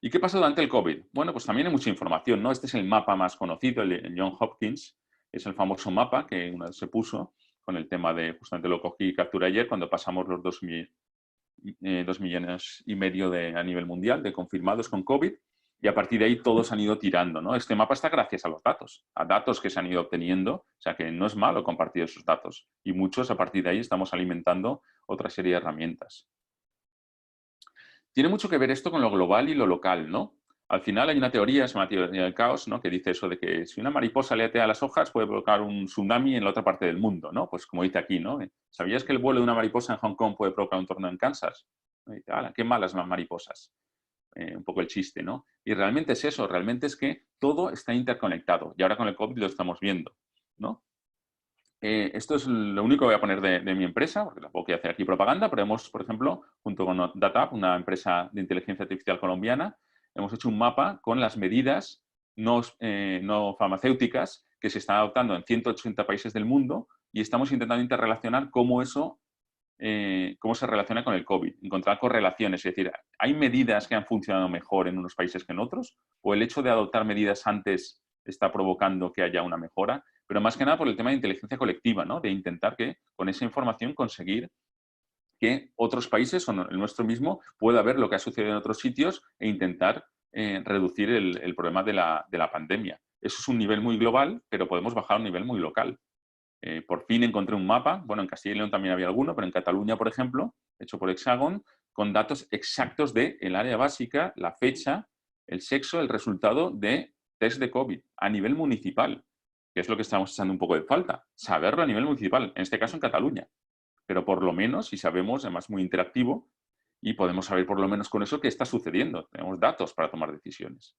¿Y qué pasó durante el COVID? Bueno, pues también hay mucha información, ¿no? Este es el mapa más conocido, el John Hopkins, es el famoso mapa que una vez se puso con el tema de, justamente lo cogí y capturé ayer, cuando pasamos los 2 millones y medio a nivel mundial de confirmados con COVID. Y a partir de ahí todos han ido tirando, ¿no? Este mapa está gracias a los datos, a datos que se han ido obteniendo, o sea que no es malo compartir esos datos. Y muchos a partir de ahí estamos alimentando otra serie de herramientas. Tiene mucho que ver esto con lo global y lo local, ¿no? Al final hay una teoría, se llama teoría del caos, ¿no? Que dice eso de que si una mariposa le atea a las hojas puede provocar un tsunami en la otra parte del mundo, ¿no? Pues como dice aquí, ¿no? ¿Sabías que el vuelo de una mariposa en Hong Kong puede provocar un tornado en Kansas? Y dice, ¡hala, qué malas las mariposas! Un poco el chiste, ¿no? Y realmente es eso, realmente es que todo está interconectado y ahora con el COVID lo estamos viendo, ¿no? Esto es lo único que voy a poner de mi empresa, porque tampoco quiero hacer aquí propaganda, pero hemos, por ejemplo, junto con DataUp, una empresa de inteligencia artificial colombiana, hemos hecho un mapa con las medidas no farmacéuticas que se están adoptando en 180 países del mundo y estamos intentando interrelacionar cómo se relaciona con el COVID, encontrar correlaciones, es decir, ¿hay medidas que han funcionado mejor en unos países que en otros? ¿O el hecho de adoptar medidas antes está provocando que haya una mejora? Pero más que nada por el tema de inteligencia colectiva, ¿no? De intentar que con esa información conseguir que otros países o el nuestro mismo pueda ver lo que ha sucedido en otros sitios e intentar reducir el problema de la pandemia. Eso es un nivel muy global, pero podemos bajar a un nivel muy local. Por fin encontré un mapa, bueno, en Castilla y León también había alguno, pero en Cataluña, por ejemplo, hecho por Hexagon, con datos exactos del área básica, la fecha, el sexo, el resultado de test de COVID a nivel municipal, que es lo que estamos echando un poco de falta, saberlo a nivel municipal, en este caso en Cataluña. Pero por lo menos, si sabemos, además muy interactivo, y podemos saber por lo menos con eso qué está sucediendo. Tenemos datos para tomar decisiones.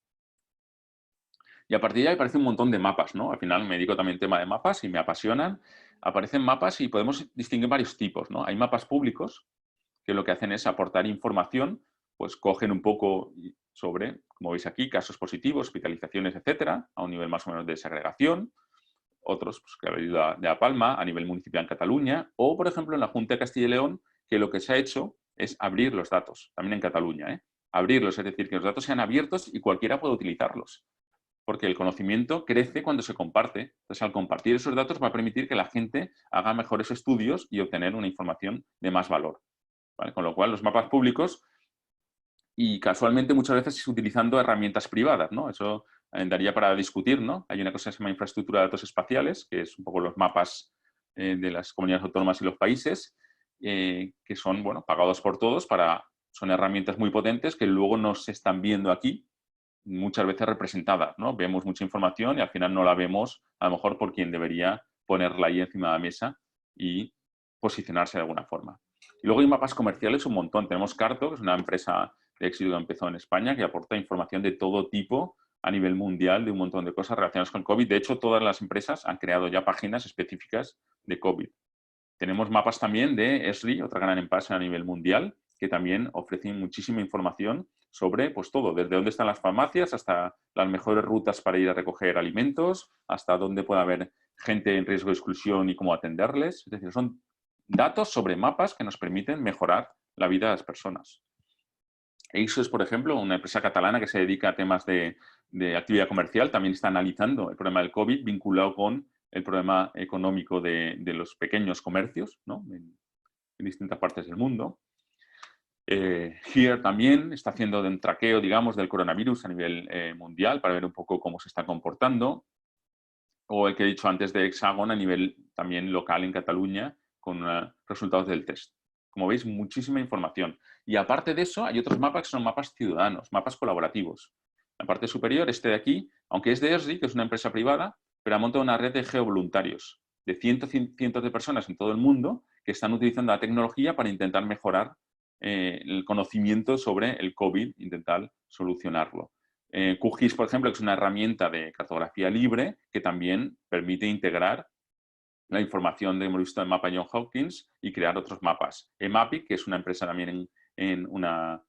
Y a partir de ahí aparece un montón de mapas, ¿no? Al final me dedico también al tema de mapas y me apasionan. Aparecen mapas y podemos distinguir varios tipos, ¿no? Hay mapas públicos que lo que hacen es aportar información, pues cogen un poco sobre, como veis aquí, casos positivos, hospitalizaciones, etcétera, a un nivel más o menos de segregación. Otros, pues, que ha venido de La Palma, a nivel municipal en Cataluña, o, por ejemplo, en la Junta de Castilla y León, que lo que se ha hecho es abrir los datos, también en Cataluña, ¿eh? Abrirlos, es decir, que los datos sean abiertos y cualquiera puede utilizarlos. Porque el conocimiento crece cuando se comparte. Entonces, al compartir esos datos va a permitir que la gente haga mejores estudios y obtener una información de más valor, ¿vale? Con lo cual, los mapas públicos, y casualmente muchas veces utilizando herramientas privadas, ¿no? Eso daría para discutir, ¿no? Hay una cosa que se llama infraestructura de datos espaciales, que es un poco los mapas de las comunidades autónomas y los países, que son, bueno, pagados por todos son herramientas muy potentes que luego no se están viendo aquí, muchas veces representadas, ¿no? Vemos mucha información y al final no la vemos, a lo mejor por quien debería ponerla ahí encima de la mesa y posicionarse de alguna forma. Y luego hay mapas comerciales un montón. Tenemos Carto, que es una empresa de éxito que empezó en España, que aporta información de todo tipo a nivel mundial de un montón de cosas relacionadas con el COVID. De hecho, todas las empresas han creado ya páginas específicas de COVID. Tenemos mapas también de Esri, otra gran empresa a nivel mundial, que también ofrecen muchísima información sobre pues, todo, desde dónde están las farmacias hasta las mejores rutas para ir a recoger alimentos, hasta dónde puede haber gente en riesgo de exclusión y cómo atenderles. Es decir, son datos sobre mapas que nos permiten mejorar la vida de las personas. ASOS, por ejemplo, una empresa catalana que se dedica a temas de actividad comercial, también está analizando el problema del COVID vinculado con el problema económico de los pequeños comercios, ¿no? en distintas partes del mundo. HERE también está haciendo un traqueo, digamos, del coronavirus a nivel mundial para ver un poco cómo se está comportando. O el que he dicho antes de Hexagon a nivel también local en Cataluña con resultados del test. Como veis, muchísima información. Y aparte de eso, hay otros mapas que son mapas ciudadanos, mapas colaborativos. La parte superior, este de aquí, aunque es de Esri, que es una empresa privada, pero ha montado una red de geovoluntarios de cientos de personas en todo el mundo que están utilizando la tecnología para intentar mejorar el conocimiento sobre el COVID, intentar solucionarlo. QGIS, por ejemplo, que es una herramienta de cartografía libre que también permite integrar la información de hemos visto en mapa John Hopkins y crear otros mapas. EMAPIC, que es una empresa también en una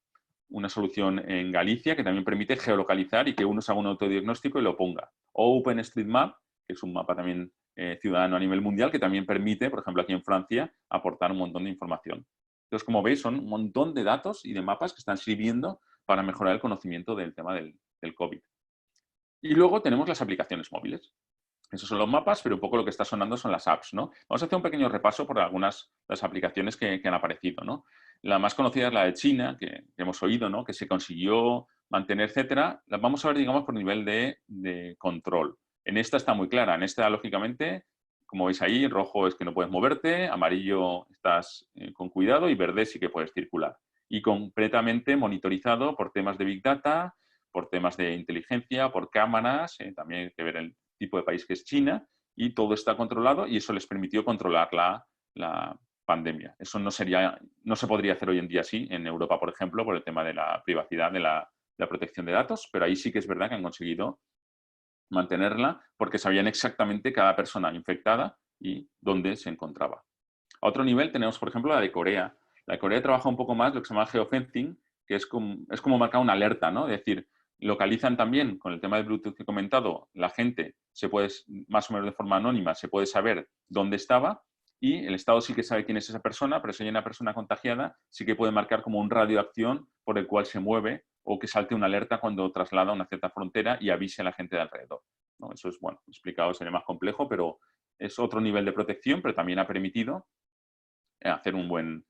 solución en Galicia que también permite geolocalizar y que uno se haga un autodiagnóstico y lo ponga. O OpenStreetMap, que es un mapa también ciudadano a nivel mundial que también permite, por ejemplo, aquí en Francia, aportar un montón de información. Entonces, como veis, son un montón de datos y de mapas que están sirviendo para mejorar el conocimiento del tema del COVID. Y luego tenemos las aplicaciones móviles. Esos son los mapas, pero un poco lo que está sonando son las apps, ¿no? Vamos a hacer un pequeño repaso por algunas de las aplicaciones que han aparecido, ¿no? La más conocida es la de China, que hemos oído, ¿no? Que se consiguió mantener, etcétera, las vamos a ver, digamos, por nivel de control. En esta está muy clara. En esta, lógicamente, como veis ahí, rojo es que no puedes moverte, amarillo estás con cuidado y verde sí que puedes circular. Y completamente monitorizado por temas de Big Data, por temas de inteligencia, por cámaras, también hay que ver el tipo de país que es China, y todo está controlado y eso les permitió controlar la pandemia. Eso no se podría hacer hoy en día así en Europa, por ejemplo, por el tema de la privacidad, de la protección de datos, pero ahí sí que es verdad que han conseguido mantenerla porque sabían exactamente cada persona infectada y dónde se encontraba. A otro nivel tenemos, por ejemplo, la de Corea. La de Corea trabaja un poco más lo que se llama geofencing, que es como marcar una alerta, ¿no? Es decir, localizan también, con el tema de Bluetooth que he comentado, la gente se puede, más o menos de forma anónima, se puede saber dónde estaba y el Estado sí que sabe quién es esa persona, pero si hay una persona contagiada, sí que puede marcar como un radio de acción por el cual se mueve o que salte una alerta cuando traslada una cierta frontera y avise a la gente de alrededor, ¿no? Eso es, bueno, explicado sería más complejo, pero es otro nivel de protección, pero también ha permitido hacer un buen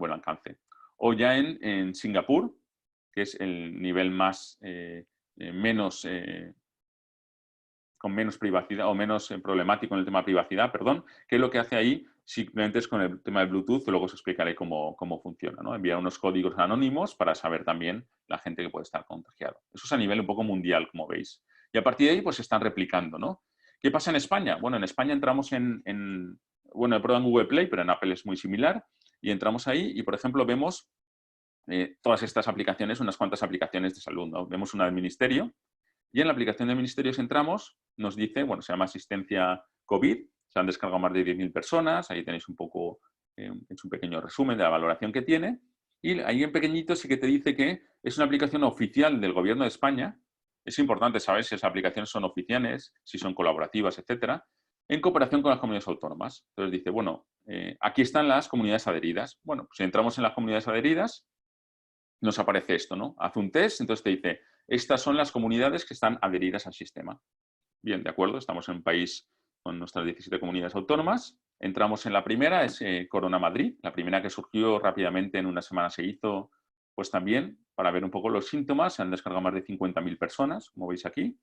alcance. O ya en Singapur, que es el nivel más, con menos privacidad o menos problemático en el tema de privacidad, perdón, que lo que hace ahí simplemente es con el tema del Bluetooth, luego os explicaré cómo funciona, ¿no? Enviar unos códigos anónimos para saber también la gente que puede estar contagiado. Eso es a nivel un poco mundial, como veis. Y a partir de ahí, pues se están replicando, ¿no? ¿Qué pasa en España? Bueno, en España entramos bueno, he probado en Google Play, pero en Apple es muy similar, y entramos ahí y, por ejemplo, vemos todas estas aplicaciones, unas cuantas aplicaciones de salud, ¿no? Vemos una del Ministerio, y en la aplicación del Ministerio, si entramos, nos dice, bueno, se llama Asistencia COVID, se han descargado más de 10.000 personas, ahí tenéis un poco, es un pequeño resumen de la valoración que tiene, y ahí en pequeñito sí que te dice que es una aplicación oficial del Gobierno de España. Es importante saber si esas aplicaciones son oficiales, si son colaborativas, etcétera, en cooperación con las comunidades autónomas. Entonces dice, bueno, aquí están las comunidades adheridas. Bueno, pues si entramos en las comunidades adheridas, nos aparece esto, ¿no? Haz un test, entonces te dice, estas son las comunidades que están adheridas al sistema. Bien, de acuerdo, estamos en un país con nuestras 17 comunidades autónomas. Entramos en la primera, es Corona Madrid, la primera que surgió rápidamente en una semana se hizo, pues también para ver un poco los síntomas. Se han descargado más de 50.000 personas, como veis aquí.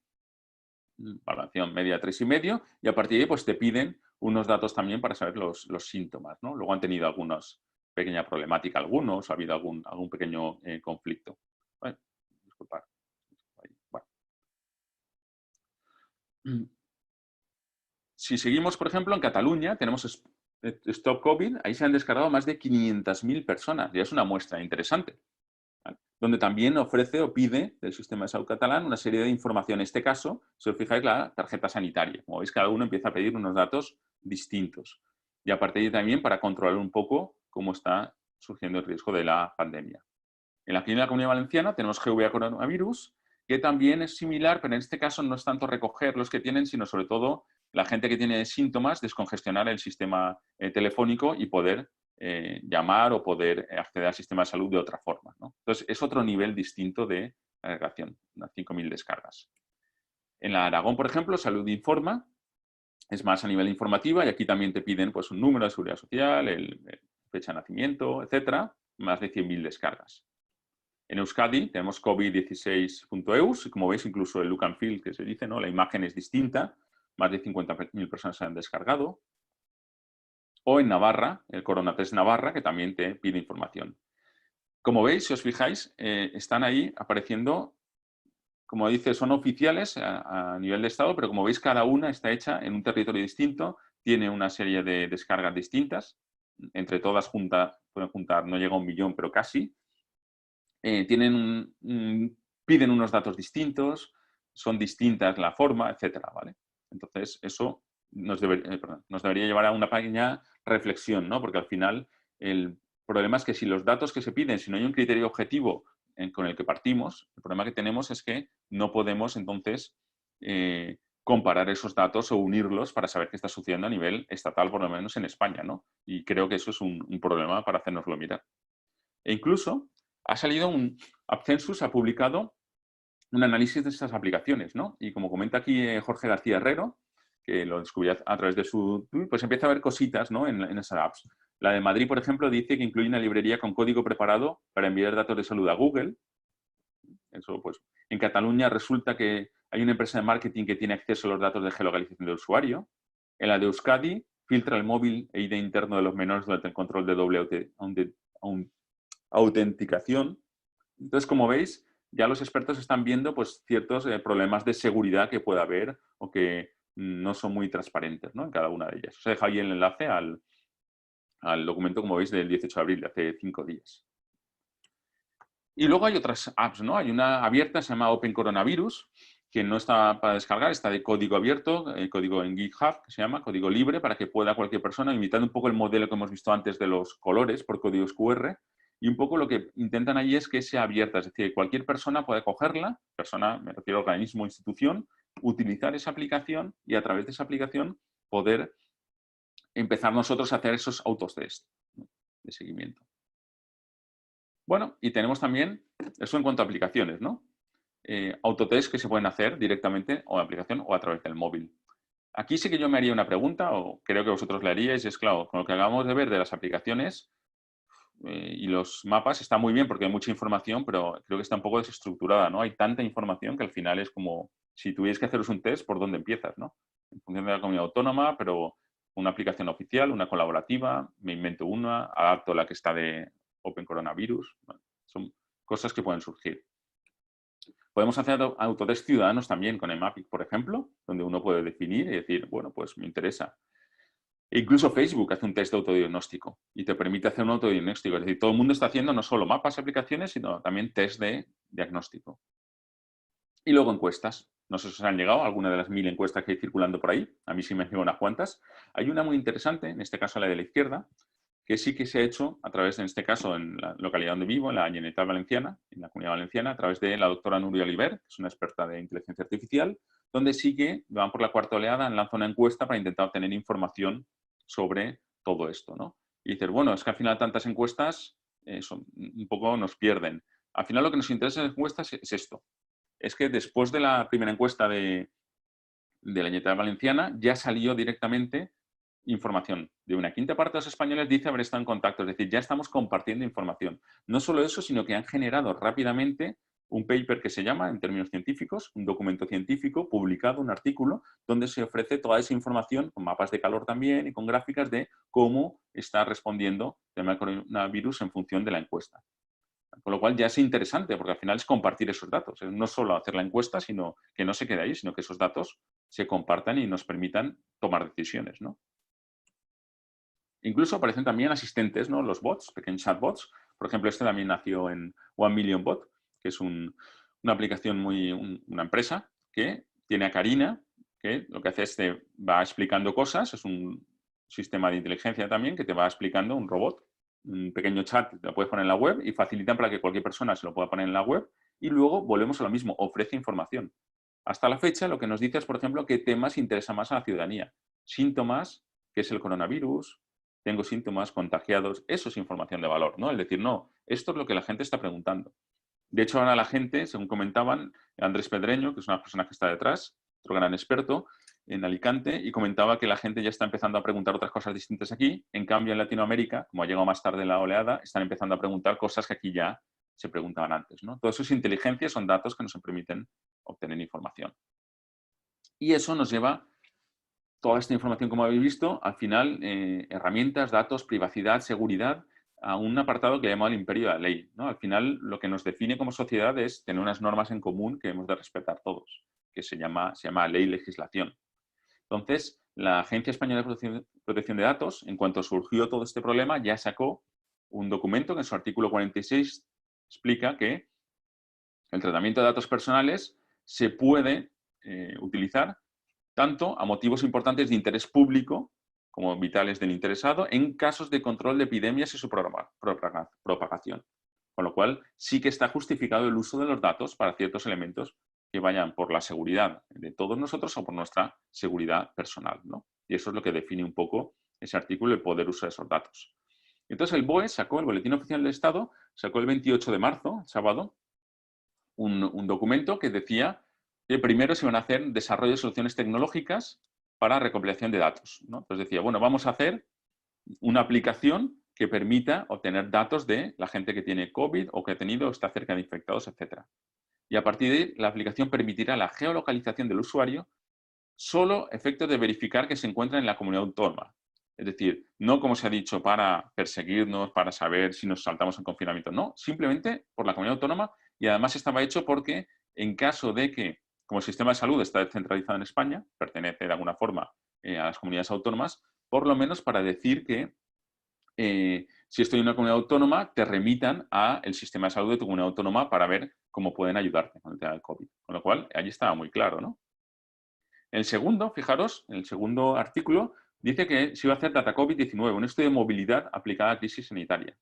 Valoración media 3,5, y a partir de ahí pues te piden unos datos también para saber los síntomas, ¿no? Luego han tenido algunas pequeña problemática algunos, ha habido algún pequeño conflicto. Bueno, disculpad. Bueno. Si seguimos, por ejemplo, en Cataluña tenemos Stop COVID, ahí se han descargado más de 500.000 personas, ya es una muestra interesante, ¿vale? Donde también ofrece o pide del sistema de salud catalán una serie de información. En este caso, si os fijáis, la tarjeta sanitaria. Como veis, cada uno empieza a pedir unos datos distintos. Y a partir de ahí también para controlar un poco cómo está surgiendo el riesgo de la pandemia. En la Clínica Comunidad Valenciana tenemos GVA Coronavirus, que también es similar, pero en este caso no es tanto recoger los que tienen, sino sobre todo la gente que tiene síntomas, descongestionar el sistema telefónico y poder llamar o poder acceder al sistema de salud de otra forma, ¿no? Entonces, es otro nivel distinto de agregación, unas 5.000 descargas. En la Aragón, por ejemplo, Salud Informa, es más a nivel informativa y aquí también te piden pues, un número de seguridad social, fecha de nacimiento, etcétera, más de 100.000 descargas. En Euskadi tenemos covid16.eus y como veis incluso el look and feel que se dice, ¿no? La imagen es distinta, más de 50.000 personas se han descargado. O en Navarra, el Coronatest Navarra, que también te pide información. Como veis, si os fijáis, están ahí apareciendo, como dice, son oficiales a nivel de Estado, pero como veis cada una está hecha en un territorio distinto, tiene una serie de descargas distintas, entre todas pueden juntar, no llega a 1 millón, pero casi. Piden unos datos distintos, son distintas la forma, etcétera, ¿vale? Entonces, eso nos debería llevar a una pequeña reflexión, ¿no? Porque al final el problema es que si los datos que se piden, si no hay un criterio objetivo con el que partimos, el problema que tenemos es que no podemos entonces comparar esos datos o unirlos para saber qué está sucediendo a nivel estatal, por lo menos en España, ¿no? Y creo que eso es un problema para hacérnoslo mirar. E incluso ha salido Abcensus ha publicado un análisis de estas aplicaciones, ¿no? Y como comenta aquí Jorge García Herrero, que lo descubrió a través de su tweet, pues empieza a ver cositas, ¿no? en esas apps. La de Madrid, por ejemplo, dice que incluye una librería con código preparado para enviar datos de salud a Google. Eso, pues, en Cataluña resulta que hay una empresa de marketing que tiene acceso a los datos de geolocalización del usuario. En la de Euskadi, filtra el móvil e ID interno de los menores durante el control de doble autenticación. Entonces, como veis, ya los expertos están viendo pues, ciertos problemas de seguridad que pueda haber o que no son muy transparentes, ¿no? En cada una de ellas. Os he dejado ahí el enlace al documento, como veis, del 18 de abril, de hace 5 días. Y luego hay otras apps, ¿no? Hay una abierta, se llama Open Coronavirus, que no está para descargar, está de código abierto, código en GitHub, que se llama código libre, para que pueda cualquier persona, imitando un poco el modelo que hemos visto antes de los colores por códigos QR, y un poco lo que intentan allí es que sea abierta, es decir, cualquier persona puede cogerla, persona, me refiero a organismo o institución, utilizar esa aplicación y a través de esa aplicación poder empezar nosotros a hacer esos autotest, ¿no?, de seguimiento. Bueno, y tenemos también, eso en cuanto a aplicaciones, ¿no? Autotest que se pueden hacer directamente o en aplicación o a través del móvil. Aquí sí que yo me haría una pregunta, o creo que vosotros le haríais, y es claro, con lo que acabamos de ver de las aplicaciones y los mapas está muy bien porque hay mucha información, pero creo que está un poco desestructurada, ¿no? Hay tanta información que al final es como, si tuvierais que haceros un test, ¿por dónde empiezas, no? En función de la comunidad autónoma, pero una aplicación oficial, una colaborativa, me invento una, adapto la que está de Open Coronavirus. Bueno, son cosas que pueden surgir. Podemos hacer autotest ciudadanos también con Emapic, por ejemplo, donde uno puede definir y decir, bueno, pues me interesa. E incluso Facebook hace un test de autodiagnóstico y te permite hacer un autodiagnóstico. Es decir, todo el mundo está haciendo no solo mapas, aplicaciones, sino también test de diagnóstico. Y luego encuestas. No sé si os han llegado alguna de las 1000 encuestas que hay circulando por ahí. A mí sí me han llegado unas cuantas. Hay una muy interesante, en este caso la de la izquierda, que sí que se ha hecho a través, en este caso, en la localidad donde vivo, en la Generalitat Valenciana, en la Comunidad Valenciana, a través de la doctora Núria Oliver, que es una experta de inteligencia artificial, donde sí que van por la cuarta oleada, lanza una encuesta para intentar obtener información sobre todo esto, ¿no? Y dices, bueno, es que al final tantas encuestas un poco nos pierden. Al final lo que nos interesa en las encuestas es esto. Es que después de la primera encuesta de la Generalitat Valenciana ya salió directamente información. De una quinta parte de los españoles dice haber estado en contacto, es decir, ya estamos compartiendo información. No solo eso, sino que han generado rápidamente un paper que se llama, en términos científicos, un documento científico publicado, un artículo, donde se ofrece toda esa información, con mapas de calor también y con gráficas de cómo está respondiendo el coronavirus en función de la encuesta. Con lo cual ya es interesante, porque al final es compartir esos datos. Es no solo hacer la encuesta, sino que no se quede ahí, sino que esos datos se compartan y nos permitan tomar decisiones, ¿no? Incluso aparecen también asistentes, ¿no? Los bots, pequeños chatbots. Por ejemplo, este también nació en 1 Million Bot, que es una aplicación una empresa que tiene a Karina, que lo que hace es te va explicando cosas, es un sistema de inteligencia también que te va explicando, un robot, un pequeño chat que lo puedes poner en la web y facilitan para que cualquier persona se lo pueda poner en la web y luego volvemos a lo mismo, ofrece información. Hasta la fecha lo que nos dice es, por ejemplo, qué temas interesa más a la ciudadanía. Síntomas, qué es el coronavirus, tengo síntomas contagiados, eso es información de valor, ¿no? Es decir, no, esto es lo que la gente está preguntando. De hecho, ahora la gente, según comentaban, Andrés Pedreño, que es una persona que está detrás, otro gran experto en Alicante, y comentaba que la gente ya está empezando a preguntar otras cosas distintas aquí. En cambio, en Latinoamérica, como ha llegado más tarde la oleada, están empezando a preguntar cosas que aquí ya se preguntaban antes, ¿no? Todo eso es inteligencia, son datos que nos permiten obtener información. Y eso nos lleva toda esta información, como habéis visto, al final, herramientas, datos, privacidad, seguridad, a un apartado que le llamado el imperio de la ley, ¿no? Al final, lo que nos define como sociedad es tener unas normas en común que hemos de respetar todos, que se llama ley y legislación. Entonces, la Agencia Española de Protección de Datos, en cuanto surgió todo este problema, ya sacó un documento que en su artículo 46 explica que el tratamiento de datos personales se puede utilizar tanto a motivos importantes de interés público como vitales del interesado en casos de control de epidemias y su propagación. Con lo cual, sí que está justificado el uso de los datos para ciertos elementos que vayan por la seguridad de todos nosotros o por nuestra seguridad personal, ¿no? Y eso es lo que define un poco ese artículo, el poder usar esos datos. Entonces, el BOE sacó, el Boletín Oficial del Estado, sacó el 28 de marzo, el sábado, un documento que decía que primero se van a hacer desarrollo de soluciones tecnológicas para recopilación de datos, ¿no? Entonces decía, bueno, vamos a hacer una aplicación que permita obtener datos de la gente que tiene COVID o que ha tenido o está cerca de infectados, etc. y a partir de ahí la aplicación permitirá la geolocalización del usuario solo efectos de verificar que se encuentra en la comunidad autónoma. Es decir, no como se ha dicho para perseguirnos, para saber si nos saltamos en confinamiento, no, simplemente por la comunidad autónoma, y además estaba hecho porque en caso de que, como el sistema de salud está descentralizado en España, pertenece de alguna forma a las comunidades autónomas, por lo menos para decir que si estoy en una comunidad autónoma, te remitan al sistema de salud de tu comunidad autónoma para ver cómo pueden ayudarte con el tema del COVID. Con lo cual, allí estaba muy claro, ¿no? El segundo, fijaros, en el segundo artículo, dice que se iba a hacer Data COVID-19, un estudio de movilidad aplicada a crisis sanitaria,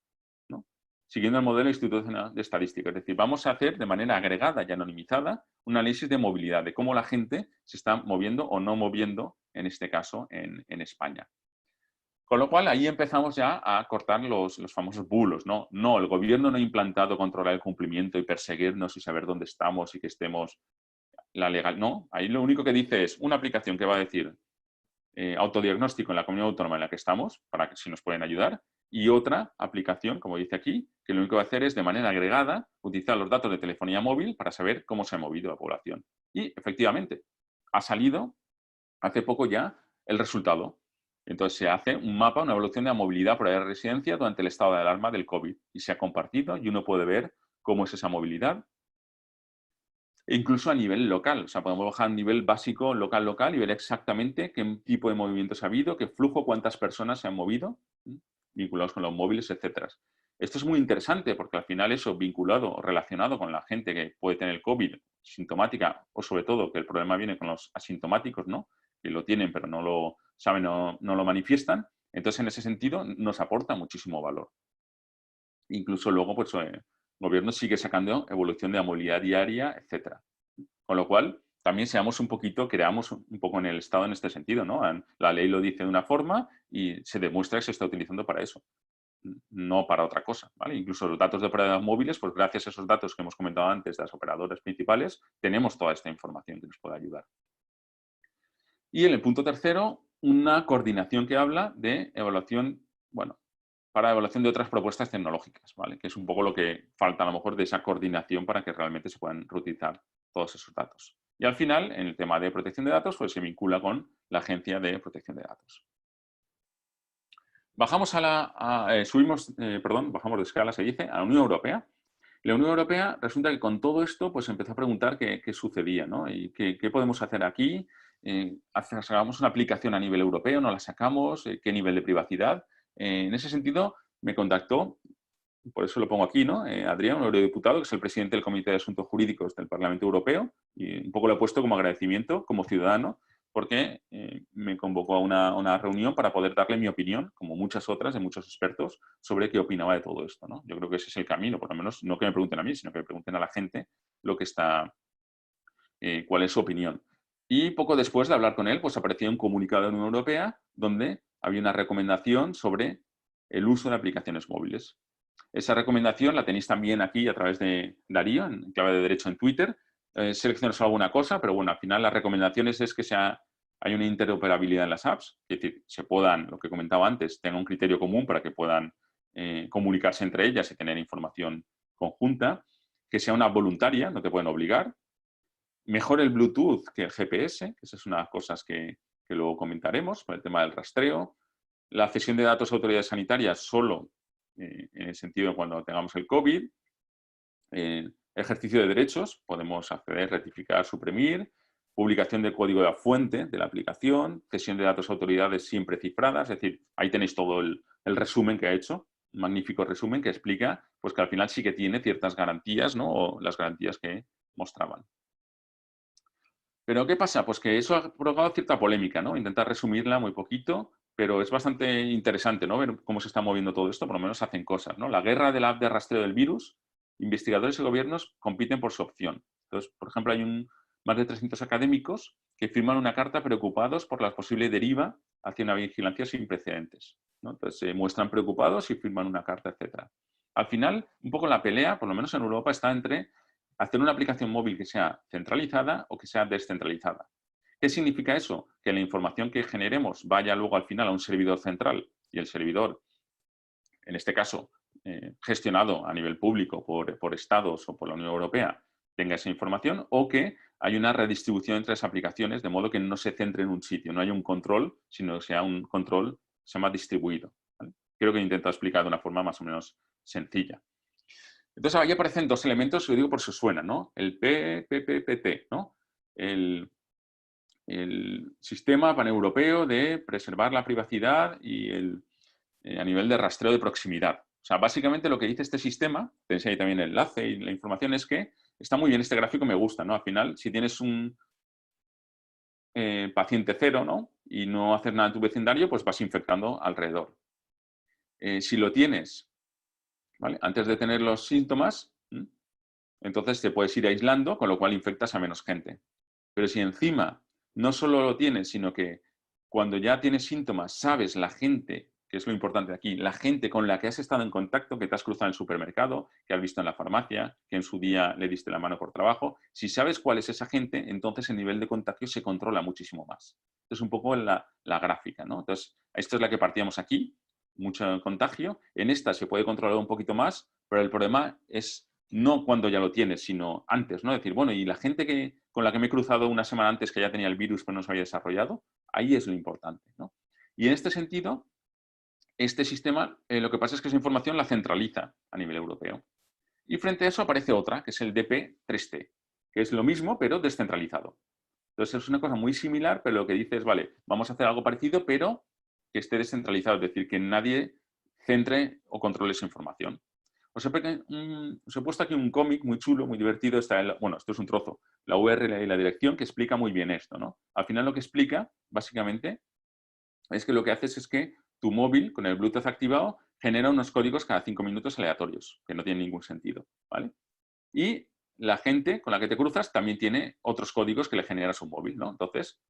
¿no? Siguiendo el modelo institucional de estadística. Es decir, vamos a hacer de manera agregada y anonimizada un análisis de movilidad, de cómo la gente se está moviendo o no moviendo, en este caso, en España. Con lo cual, ahí empezamos ya a cortar los famosos bulos, ¿no? No, el gobierno no ha implantado controlar el cumplimiento y perseguirnos y saber dónde estamos y que estemos la legal. No, ahí lo único que dice es una aplicación que va a decir autodiagnóstico en la comunidad autónoma en la que estamos, para que si nos pueden ayudar, y otra aplicación, como dice aquí, que lo único que va a hacer es de manera agregada utilizar los datos de telefonía móvil para saber cómo se ha movido la población. Y efectivamente, ha salido hace poco ya el resultado. Entonces se hace un mapa, una evaluación de la movilidad por área de residencia durante el estado de alarma del COVID y se ha compartido y uno puede ver cómo es esa movilidad. E incluso a nivel local, o sea, podemos bajar a nivel básico, local, y ver exactamente qué tipo de movimientos ha habido, qué flujo, cuántas personas se han movido, vinculados con los móviles, etcétera. Esto es muy interesante porque al final eso vinculado o relacionado con la gente que puede tener el COVID sintomática o sobre todo que el problema viene con los asintomáticos, ¿no? Que lo tienen pero no lo saben, no lo manifiestan. Entonces, en ese sentido, nos aporta muchísimo valor. Incluso luego, pues, el gobierno sigue sacando evolución de la movilidad diaria, etcétera. Con lo cual, también seamos un poquito, creamos un poco en el Estado en este sentido, ¿no? La ley lo dice de una forma y se demuestra que se está utilizando para eso, no para otra cosa, ¿vale? Incluso los datos de operadoras móviles, pues gracias a esos datos que hemos comentado antes de las operadoras principales, tenemos toda esta información que nos puede ayudar. Y en el punto tercero, una coordinación que habla de evaluación, bueno, para evaluación de otras propuestas tecnológicas, ¿vale? Que es un poco lo que falta a lo mejor de esa coordinación para que realmente se puedan reutilizar todos esos datos. Y al final, en el tema de protección de datos, pues se vincula con la Agencia de Protección de Datos. Bajamos bajamos de escala, se dice, a la Unión Europea. La Unión Europea resulta que con todo esto pues empezó a preguntar qué sucedía, ¿no? Y qué podemos hacer aquí. ¿Sacamos una aplicación a nivel europeo? ¿No la sacamos? ¿Qué nivel de privacidad? En ese sentido, me contactó, por eso lo pongo aquí, ¿no? Adrián, un eurodiputado, que es el presidente del Comité de Asuntos Jurídicos del Parlamento Europeo, y un poco lo he puesto como agradecimiento, como ciudadano, porque me convocó a una reunión para poder darle mi opinión, como muchas otras de muchos expertos, sobre qué opinaba de todo esto, ¿no? Yo creo que ese es el camino, por lo menos no que me pregunten a mí, sino que me pregunten a la gente lo que está, cuál es su opinión. Y poco después de hablar con él, pues apareció un comunicado de la Unión Europea donde había una recomendación sobre el uso de aplicaciones móviles. Esa recomendación la tenéis también aquí a través de Darío, en clave de derecho en Twitter. Selecciono solo alguna cosa, pero bueno, al final las recomendaciones es que hay una interoperabilidad en las apps, es decir, se puedan, lo que comentaba antes, tengan un criterio común para que puedan comunicarse entre ellas y tener información conjunta, que sea una voluntaria, no te pueden obligar. Mejor el Bluetooth que el GPS, que esas son unas cosas que luego comentaremos, por el tema del rastreo. La cesión de datos a autoridades sanitarias solo en el sentido de cuando tengamos el COVID. Ejercicio de derechos, podemos acceder, rectificar, suprimir. Publicación del código de la fuente de la aplicación. Cesión de datos a autoridades siempre cifradas. Es decir, ahí tenéis todo el resumen que ha hecho. Un magnífico resumen que explica pues, que al final sí que tiene ciertas garantías, ¿no? O las garantías que mostraban. Pero ¿qué pasa? Pues que eso ha provocado cierta polémica, ¿no? Intentar resumirla muy poquito, pero es bastante interesante, ¿no? Ver cómo se está moviendo todo esto, por lo menos hacen cosas, ¿no? La guerra de la app de rastreo del virus, investigadores y gobiernos compiten por su opción. Entonces, por ejemplo, hay más de 300 académicos que firman una carta preocupados por la posible deriva hacia una vigilancia sin precedentes, ¿no? Entonces, se muestran preocupados y firman una carta, etc. Al final, un poco la pelea, por lo menos en Europa, está entre hacer una aplicación móvil que sea centralizada o que sea descentralizada. ¿Qué significa eso? Que la información que generemos vaya luego al final a un servidor central y el servidor, en este caso, gestionado a nivel público por estados o por la Unión Europea, tenga esa información o que hay una redistribución entre las aplicaciones, de modo que no se centre en un sitio, no hay un control, sino que sea un control, se llama distribuido. ¿Vale? Creo que he intentado explicar de una forma más o menos sencilla. Entonces ahí aparecen dos elementos, lo digo por si suena, ¿no? El PPPT, ¿no? El sistema paneuropeo de preservar la privacidad y a nivel de rastreo de proximidad. O sea, básicamente lo que dice este sistema, tenéis ahí también el enlace y la información, es que está muy bien este gráfico, me gusta, ¿no? Al final, si tienes un paciente cero, ¿no? Y no haces nada en tu vecindario, pues vas infectando alrededor. Si lo tienes, ¿vale? Antes de tener los síntomas, entonces te puedes ir aislando, con lo cual infectas a menos gente. Pero si encima no solo lo tienes, sino que cuando ya tienes síntomas, sabes la gente, que es lo importante aquí, la gente con la que has estado en contacto, que te has cruzado en el supermercado, que has visto en la farmacia, que en su día le diste la mano por trabajo, si sabes cuál es esa gente, entonces el nivel de contagio se controla muchísimo más. Es un poco la gráfica, ¿no? Entonces, esto es la que partíamos aquí, mucho contagio. En esta se puede controlar un poquito más, pero el problema es no cuando ya lo tienes, sino antes, ¿no? Decir, bueno, y la gente con la que me he cruzado una semana antes que ya tenía el virus pero no se había desarrollado, ahí es lo importante, ¿no? Y en este sentido, este sistema, lo que pasa es que esa información la centraliza a nivel europeo. Y frente a eso aparece otra, que es el DP3T, que es lo mismo pero descentralizado. Entonces es una cosa muy similar, pero lo que dice es, vale, vamos a hacer algo parecido, pero que esté descentralizado, es decir, que nadie centre o controle esa información. Os he puesto aquí un cómic muy chulo, muy divertido. Bueno, esto es un trozo, la URL y la dirección, que explica muy bien esto, ¿no? Al final lo que explica, básicamente, es que lo que haces es que tu móvil, con el Bluetooth activado, genera unos códigos cada 5 minutos aleatorios, que no tienen ningún sentido, ¿vale? Y la gente con la que te cruzas también tiene otros códigos que le genera su móvil, ¿no? Entonces,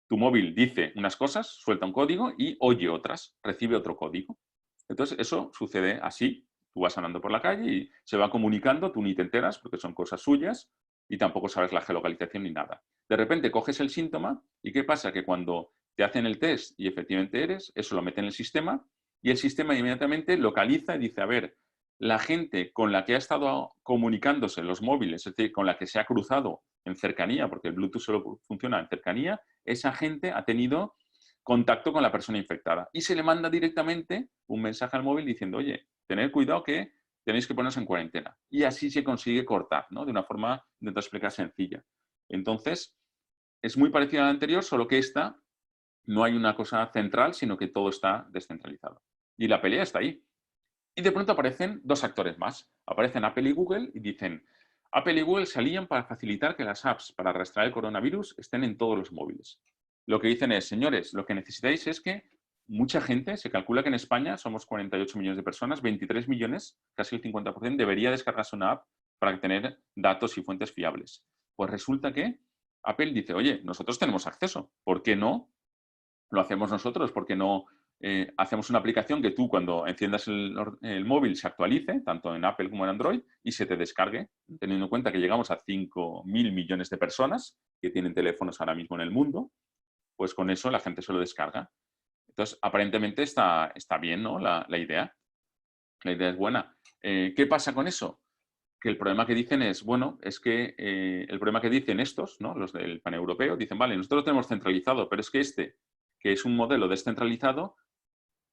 tu móvil dice unas cosas, suelta un código y oye otras, recibe otro código. Entonces, eso sucede así. Tú vas andando por la calle y se va comunicando, tú ni te enteras porque son cosas suyas y tampoco sabes la geolocalización ni nada. De repente coges el síntoma y ¿qué pasa? Que cuando te hacen el test y efectivamente eres, eso lo mete en el sistema y el sistema inmediatamente localiza y dice, a ver, la gente con la que ha estado comunicándose en los móviles, es decir, con la que se ha cruzado en cercanía, porque el Bluetooth solo funciona en cercanía, esa gente ha tenido contacto con la persona infectada. Y se le manda directamente un mensaje al móvil diciendo, oye, tened cuidado que tenéis que poneros en cuarentena. Y así se consigue cortar, ¿no? De una forma, intento explicar, sencilla. Entonces, es muy parecida a la anterior, solo que esta no hay una cosa central, sino que todo está descentralizado. Y la pelea está ahí. Y de pronto aparecen dos actores más. Aparecen Apple y Google y dicen, Apple y Google se alían para facilitar que las apps para rastrear el coronavirus estén en todos los móviles. Lo que dicen es, señores, lo que necesitáis es que mucha gente, se calcula que en España somos 48 millones de personas, 23 millones, casi el 50%, debería descargarse una app para tener datos y fuentes fiables. Pues resulta que Apple dice, oye, nosotros tenemos acceso, ¿por qué no lo hacemos nosotros? ¿Por qué no hacemos una aplicación que tú cuando enciendas el móvil se actualice, tanto en Apple como en Android, y se te descargue, teniendo en cuenta que llegamos a 5.000 millones de personas que tienen teléfonos ahora mismo en el mundo, pues con eso la gente se lo descarga. Entonces, aparentemente está bien, ¿no? La idea. La idea es buena. ¿Qué pasa con eso? Que el problema que dicen es, bueno, es que el problema que dicen estos, ¿no? Los del paneuropeo, dicen, vale, nosotros lo tenemos centralizado, pero es que que es un modelo descentralizado,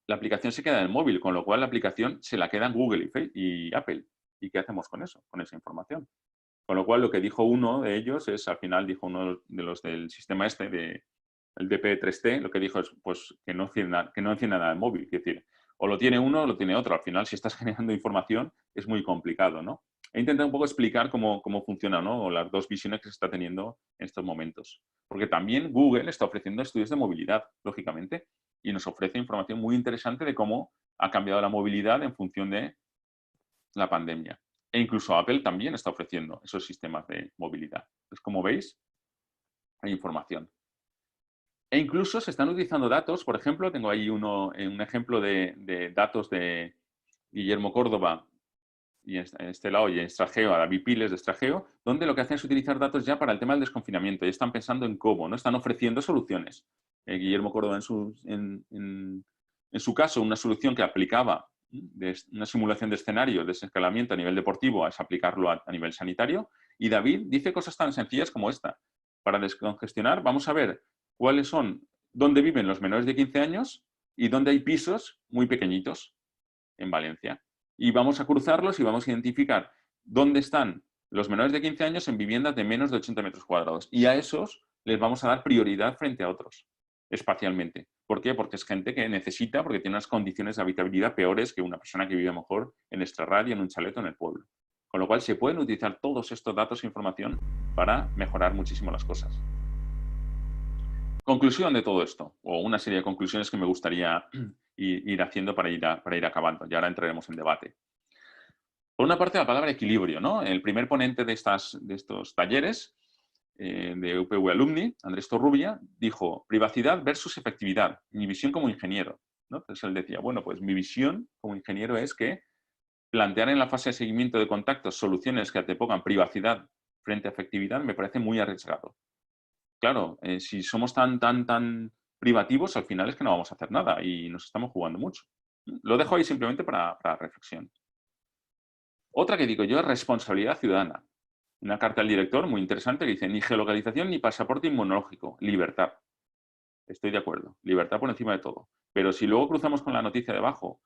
la aplicación se queda en el móvil, con lo cual la aplicación se la quedan Google y Apple. ¿Y qué hacemos con eso, con esa información? Con lo cual, lo que dijo uno de ellos es, al final dijo uno de los del sistema el DP3T, lo que dijo es pues, que no encienda nada el móvil. Es decir, o lo tiene uno o lo tiene otro. Al final, si estás generando información, es muy complicado, ¿no? He intentado un poco explicar cómo funciona, ¿no? O las dos visiones que se está teniendo en estos momentos. Porque también Google está ofreciendo estudios de movilidad, lógicamente, y nos ofrece información muy interesante de cómo ha cambiado la movilidad en función de la pandemia. E incluso Apple también está ofreciendo esos sistemas de movilidad. Entonces, como veis, hay información. E incluso se están utilizando datos, por ejemplo, tengo ahí un ejemplo de datos de Guillermo Córdoba y en este lado y en Estrageo, a David Piles de Estrageo, donde lo que hacen es utilizar datos ya para el tema del desconfinamiento y están pensando en cómo, ¿no? Están ofreciendo soluciones. Guillermo Córdoba en su caso, una solución que aplicaba de una simulación de escenario, de desescalamiento a nivel deportivo, es aplicarlo a nivel sanitario, Y David dice cosas tan sencillas como esta. Para descongestionar, vamos a ver cuáles son, dónde viven los menores de 15 años y dónde hay pisos muy pequeñitos en Valencia. Y vamos a cruzarlos y vamos a identificar dónde están los menores de 15 años en viviendas de menos de 80 metros cuadrados. Y a esos les vamos a dar prioridad frente a otros, espacialmente. ¿Por qué? Porque es gente que necesita, porque tiene unas condiciones de habitabilidad peores que una persona que vive mejor en extrarradio, en un chalet o en el pueblo. Con lo cual se pueden utilizar todos estos datos e información para mejorar muchísimo las cosas. Conclusión de todo esto, o una serie de conclusiones que me gustaría ir haciendo para ir acabando. Y ahora entraremos en debate. Por una parte, la palabra equilibrio, ¿no? El primer ponente de estos talleres de UPV Alumni, Andrés Torrubia, dijo privacidad versus efectividad, mi visión como ingeniero, ¿no? Entonces él decía, bueno, pues mi visión como ingeniero es que plantear en la fase de seguimiento de contactos soluciones que te pongan privacidad frente a efectividad me parece muy arriesgado. Claro, si somos tan privativos, al final es que no vamos a hacer nada y nos estamos jugando mucho. Lo dejo ahí simplemente para reflexión. Otra que digo yo es responsabilidad ciudadana. Una carta al director muy interesante que dice ni geolocalización ni pasaporte inmunológico, libertad. Estoy de acuerdo, libertad por encima de todo. Pero si luego cruzamos con la noticia de abajo,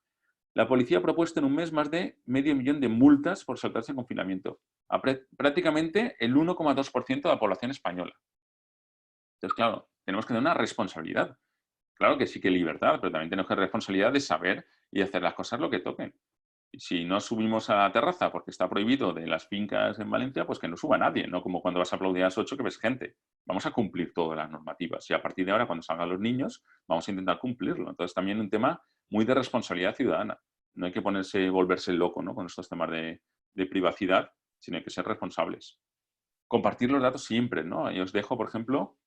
la policía ha propuesto en un mes más de 500.000 de multas por saltarse en confinamiento. A prácticamente el 1,2% de la población española. Entonces, claro, tenemos que tener una responsabilidad. Claro que sí que libertad, pero también tenemos que tener responsabilidad de saber y hacer las cosas lo que toquen. Y si no subimos a la terraza porque está prohibido de las fincas en Valencia, pues que no suba nadie, no como cuando vas a aplaudir a las 8 que ves gente. Vamos a cumplir todas las normativas y a partir de ahora, cuando salgan los niños, vamos a intentar cumplirlo. Entonces, también un tema muy de responsabilidad ciudadana. No hay que volverse loco, ¿no? Con estos temas de privacidad, sino hay que ser responsables. Compartir los datos siempre, ¿no? Y os dejo, por ejemplo,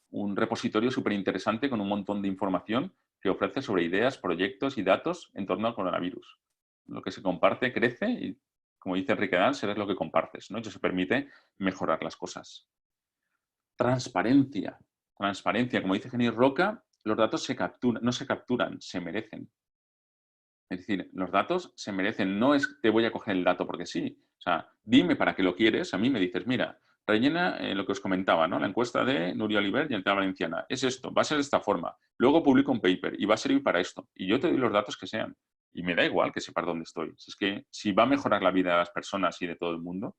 un repositorio súper interesante con un montón de información que ofrece sobre ideas, proyectos y datos en torno al coronavirus. Lo que se comparte crece y, como dice Enrique Dan, serás lo que compartes, ¿no? Eso se permite mejorar las cosas. Transparencia. Transparencia. Como dice Genís Roca, los datos no se capturan, se merecen. Es decir, los datos se merecen. No es te voy a coger el dato porque sí. O sea, dime para qué lo quieres. A mí me dices, mira, rellena lo que os comentaba, ¿no? La encuesta de Nuria Oliver y Entidad Valenciana. Es esto, va a ser de esta forma. Luego publico un paper y va a servir para esto. Y yo te doy los datos que sean. Y me da igual que sepas dónde estoy. Si es que si va a mejorar la vida de las personas y de todo el mundo,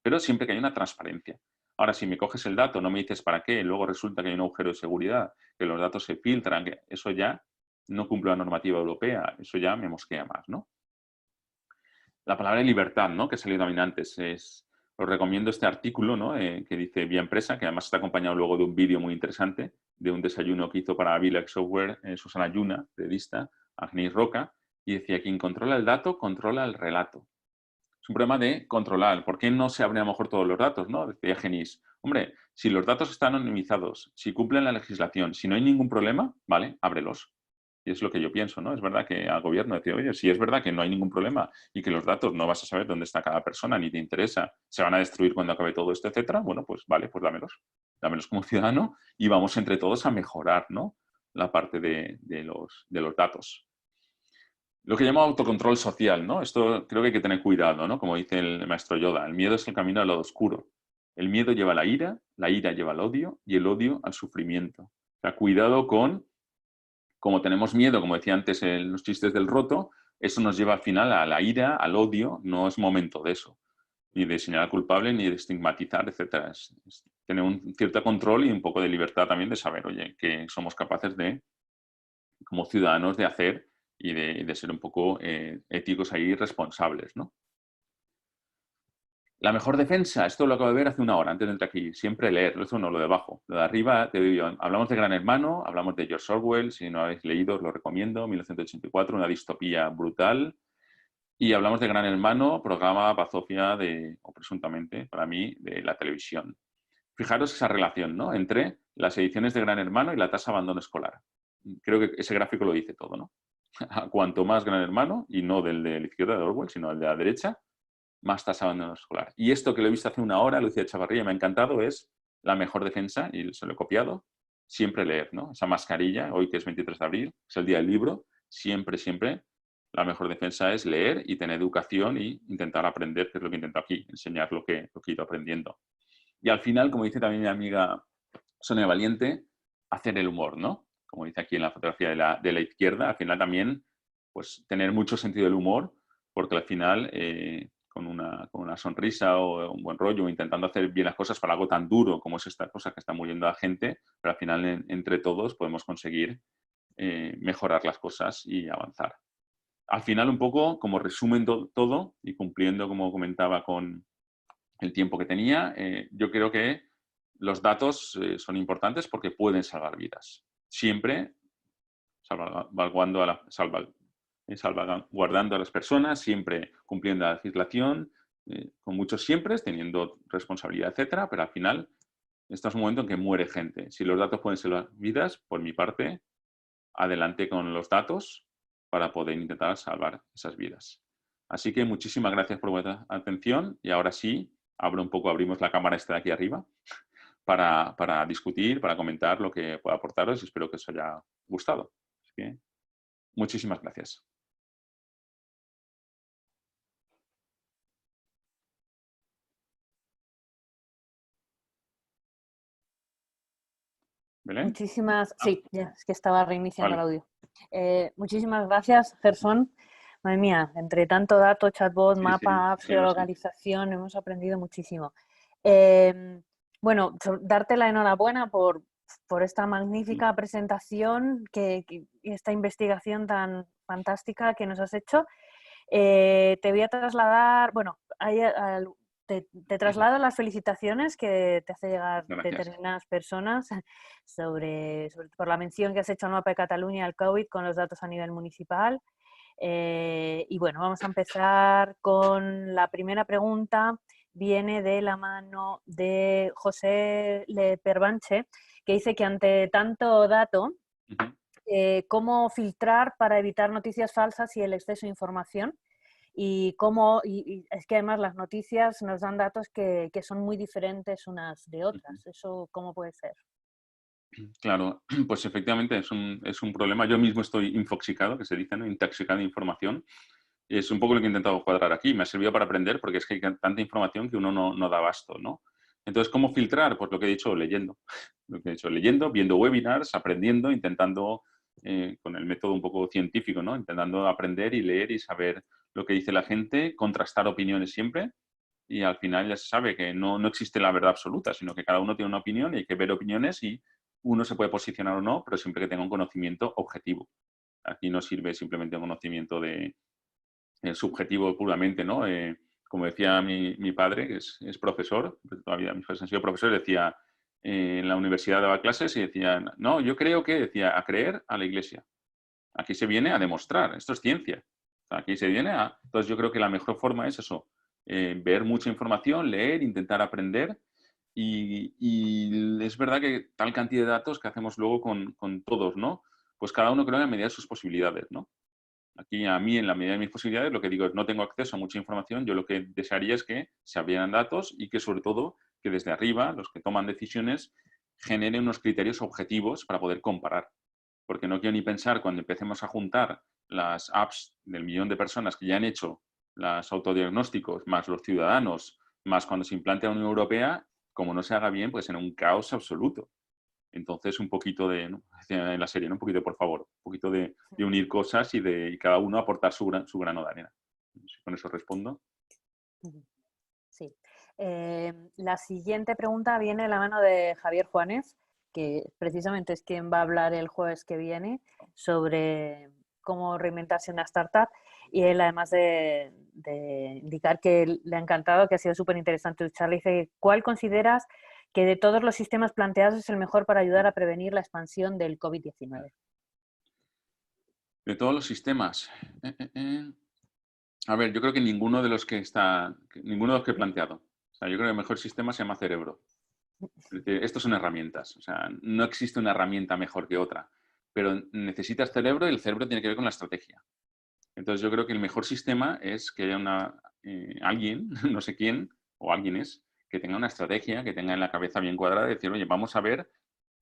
pero siempre que hay una transparencia. Ahora, si me coges el dato, no me dices para qué, luego resulta que hay un agujero de seguridad, que los datos se filtran, que eso ya no cumple la normativa europea, eso ya me mosquea más, ¿no? La palabra libertad, ¿no? Que ha salido también antes. Os recomiendo este artículo, ¿no? Que dice Vía Empresa, que además está acompañado luego de un vídeo muy interesante, de un desayuno que hizo para Vilex Software Susana Yuna, periodista, Agnès Roca, y decía, quien controla el dato, controla el relato. Es un problema de controlar. ¿Por qué no se abren a lo mejor todos los datos? ¿No? Decía Genís, hombre, si los datos están anonimizados, si cumplen la legislación, si no hay ningún problema, vale, ábrelos. Y es lo que yo pienso, ¿no? Es verdad que al gobierno decía, oye, si es verdad que no hay ningún problema y que los datos no vas a saber dónde está cada persona ni te interesa, se van a destruir cuando acabe todo esto, etcétera, bueno, pues vale, pues dámelos. Dámelos como ciudadano y vamos entre todos a mejorar, ¿no? La parte de los datos. Lo que llamo autocontrol social, ¿no? Esto creo que hay que tener cuidado, ¿no? Como dice el maestro Yoda, el miedo es el camino al lado oscuro. El miedo lleva a la ira lleva al odio y el odio al sufrimiento. O sea, cuidado con, como tenemos miedo, como decía antes en los chistes del roto, eso nos lleva al final a la ira, al odio, no es momento de eso. Ni de señalar culpable, ni de estigmatizar, etc. Es tener un cierto control y un poco de libertad también de saber, oye, que somos capaces de, como ciudadanos, de hacer y de ser un poco éticos ahí, responsables, ¿no? La mejor defensa, esto lo acabo de ver hace una hora, antes de entrar aquí, siempre leer, eso no, lo de abajo. Lo de arriba, te digo yo, hablamos de Gran Hermano, hablamos de George Orwell, si no habéis leído os lo recomiendo, 1984, una distopía brutal, y hablamos de Gran Hermano, programa bazofia o presuntamente, para mí, de la televisión. Fijaros esa relación, ¿no?, entre las ediciones de Gran Hermano y la tasa de abandono escolar. Creo que ese gráfico lo dice todo, ¿no? Cuanto más Gran Hermano, y no del de la izquierda de Orwell, sino del de la derecha, más tasa de abandono escolar. Y esto que lo he visto hace una hora, Lucía Chavarría, me ha encantado, es la mejor defensa, y se lo he copiado, siempre leer, ¿no? Esa mascarilla, hoy que es 23 de abril, es el día del libro, siempre, siempre la mejor defensa es leer y tener educación y intentar aprender, que es lo que intento aquí, enseñar lo que he ido aprendiendo. Y al final, como dice también mi amiga Sonia Valiente, hacer el humor, ¿no? Como dice aquí en la fotografía de la izquierda, al final también, pues, tener mucho sentido del humor, porque al final, con una sonrisa o un buen rollo, intentando hacer bien las cosas para algo tan duro como es esta cosa que está muriendo a la gente, pero al final, entre todos, podemos conseguir mejorar las cosas y avanzar. Al final, un poco como resumen todo y cumpliendo, como comentaba, con el tiempo que tenía, yo creo que los datos son importantes porque pueden salvar vidas. Siempre salvaguardando a las personas, siempre cumpliendo la legislación, con muchos siempre, teniendo responsabilidad, etcétera, pero al final, este es un momento en que muere gente. Si los datos pueden salvar vidas, por mi parte, adelante con los datos para poder intentar salvar esas vidas. Así que muchísimas gracias por vuestra atención y ahora sí, abrimos la cámara esta de aquí arriba para discutir, para comentar lo que pueda aportaros y espero que os haya gustado. Así que muchísimas gracias. ¿Belén? Sí, ya, es que estaba reiniciando Vale. el audio. Muchísimas gracias, Gerson. Madre mía, entre tanto dato, chatbot, Sí, mapa, apps, sí, lo sé. geolocalización, hemos aprendido muchísimo. Bueno, darte la enhorabuena por esta magnífica presentación y esta investigación tan fantástica que nos has hecho. Te voy a trasladar, bueno, te traslado las felicitaciones que te hace llegar Gracias. determinadas personas por la mención que has hecho al mapa de Cataluña al COVID con los datos a nivel municipal. Y bueno, vamos a empezar con la primera pregunta. Viene de la mano de José Le Perbanche, que dice que ante tanto dato, cómo filtrar para evitar noticias falsas y el exceso de información. Y es que además las noticias nos dan datos que son muy diferentes unas de otras. ¿Eso cómo puede ser? Claro, pues efectivamente es un problema. Yo mismo estoy infoxicado, que se dice, ¿no? Intoxicado de información. Es un poco lo que he intentado cuadrar aquí. Me ha servido para aprender porque es que hay tanta información que uno no da abasto, ¿no? Entonces, ¿cómo filtrar? Pues lo que he dicho, leyendo. Lo que he dicho, leyendo, viendo webinars, aprendiendo, intentando, con el método un poco científico, ¿no? Intentando aprender y leer y saber lo que dice la gente, contrastar opiniones siempre. Y al final ya se sabe que no existe la verdad absoluta, sino que cada uno tiene una opinión y hay que ver opiniones y uno se puede posicionar o no, pero siempre que tenga un conocimiento objetivo. Aquí no sirve simplemente un conocimiento subjetivo puramente, ¿no? Como decía mi padre, que es profesor, toda la vida mis padres han sido profesores, decía, en la universidad daba clases y decía, no, yo creo que, decía, a creer a la iglesia. Aquí se viene a demostrar, esto es ciencia. Aquí se viene a... Entonces yo creo que la mejor forma es eso, ver mucha información, leer, intentar aprender y es verdad que tal cantidad de datos que hacemos luego con todos, ¿no? Pues cada uno creo en la medida de sus posibilidades, ¿no? Aquí a mí, en la medida de mis posibilidades, lo que digo es no tengo acceso a mucha información, yo lo que desearía es que se abrieran datos y que sobre todo que desde arriba los que toman decisiones generen unos criterios objetivos para poder comparar. Porque no quiero ni pensar cuando empecemos a juntar las apps del millón de personas que ya han hecho los autodiagnósticos, más los ciudadanos, más cuando se implante la Unión Europea, como no se haga bien, pues será un caos absoluto. Entonces, un poquito de, ¿no? En la serie, ¿no? Un poquito, por favor, un poquito de unir cosas y cada uno aportar su grano de arena. Si con eso respondo. Sí. La siguiente pregunta viene de la mano de Javier Juanes, que precisamente es quien va a hablar el jueves que viene sobre cómo reinventarse una startup. Y él, además de indicar que le ha encantado, que ha sido súper interesante tu charla, dice, ¿cuál consideras que de todos los sistemas planteados es el mejor para ayudar a prevenir la expansión del COVID-19? De todos los sistemas. A ver, yo creo que ninguno de los que he planteado. O sea, yo creo que el mejor sistema se llama cerebro. Es decir, estos son herramientas. O sea, no existe una herramienta mejor que otra. Pero necesitas cerebro y el cerebro tiene que ver con la estrategia. Entonces yo creo que el mejor sistema es que haya alguien, no sé quién, o alguien es, que tenga una estrategia, que tenga en la cabeza bien cuadrada, de decir, oye, vamos a ver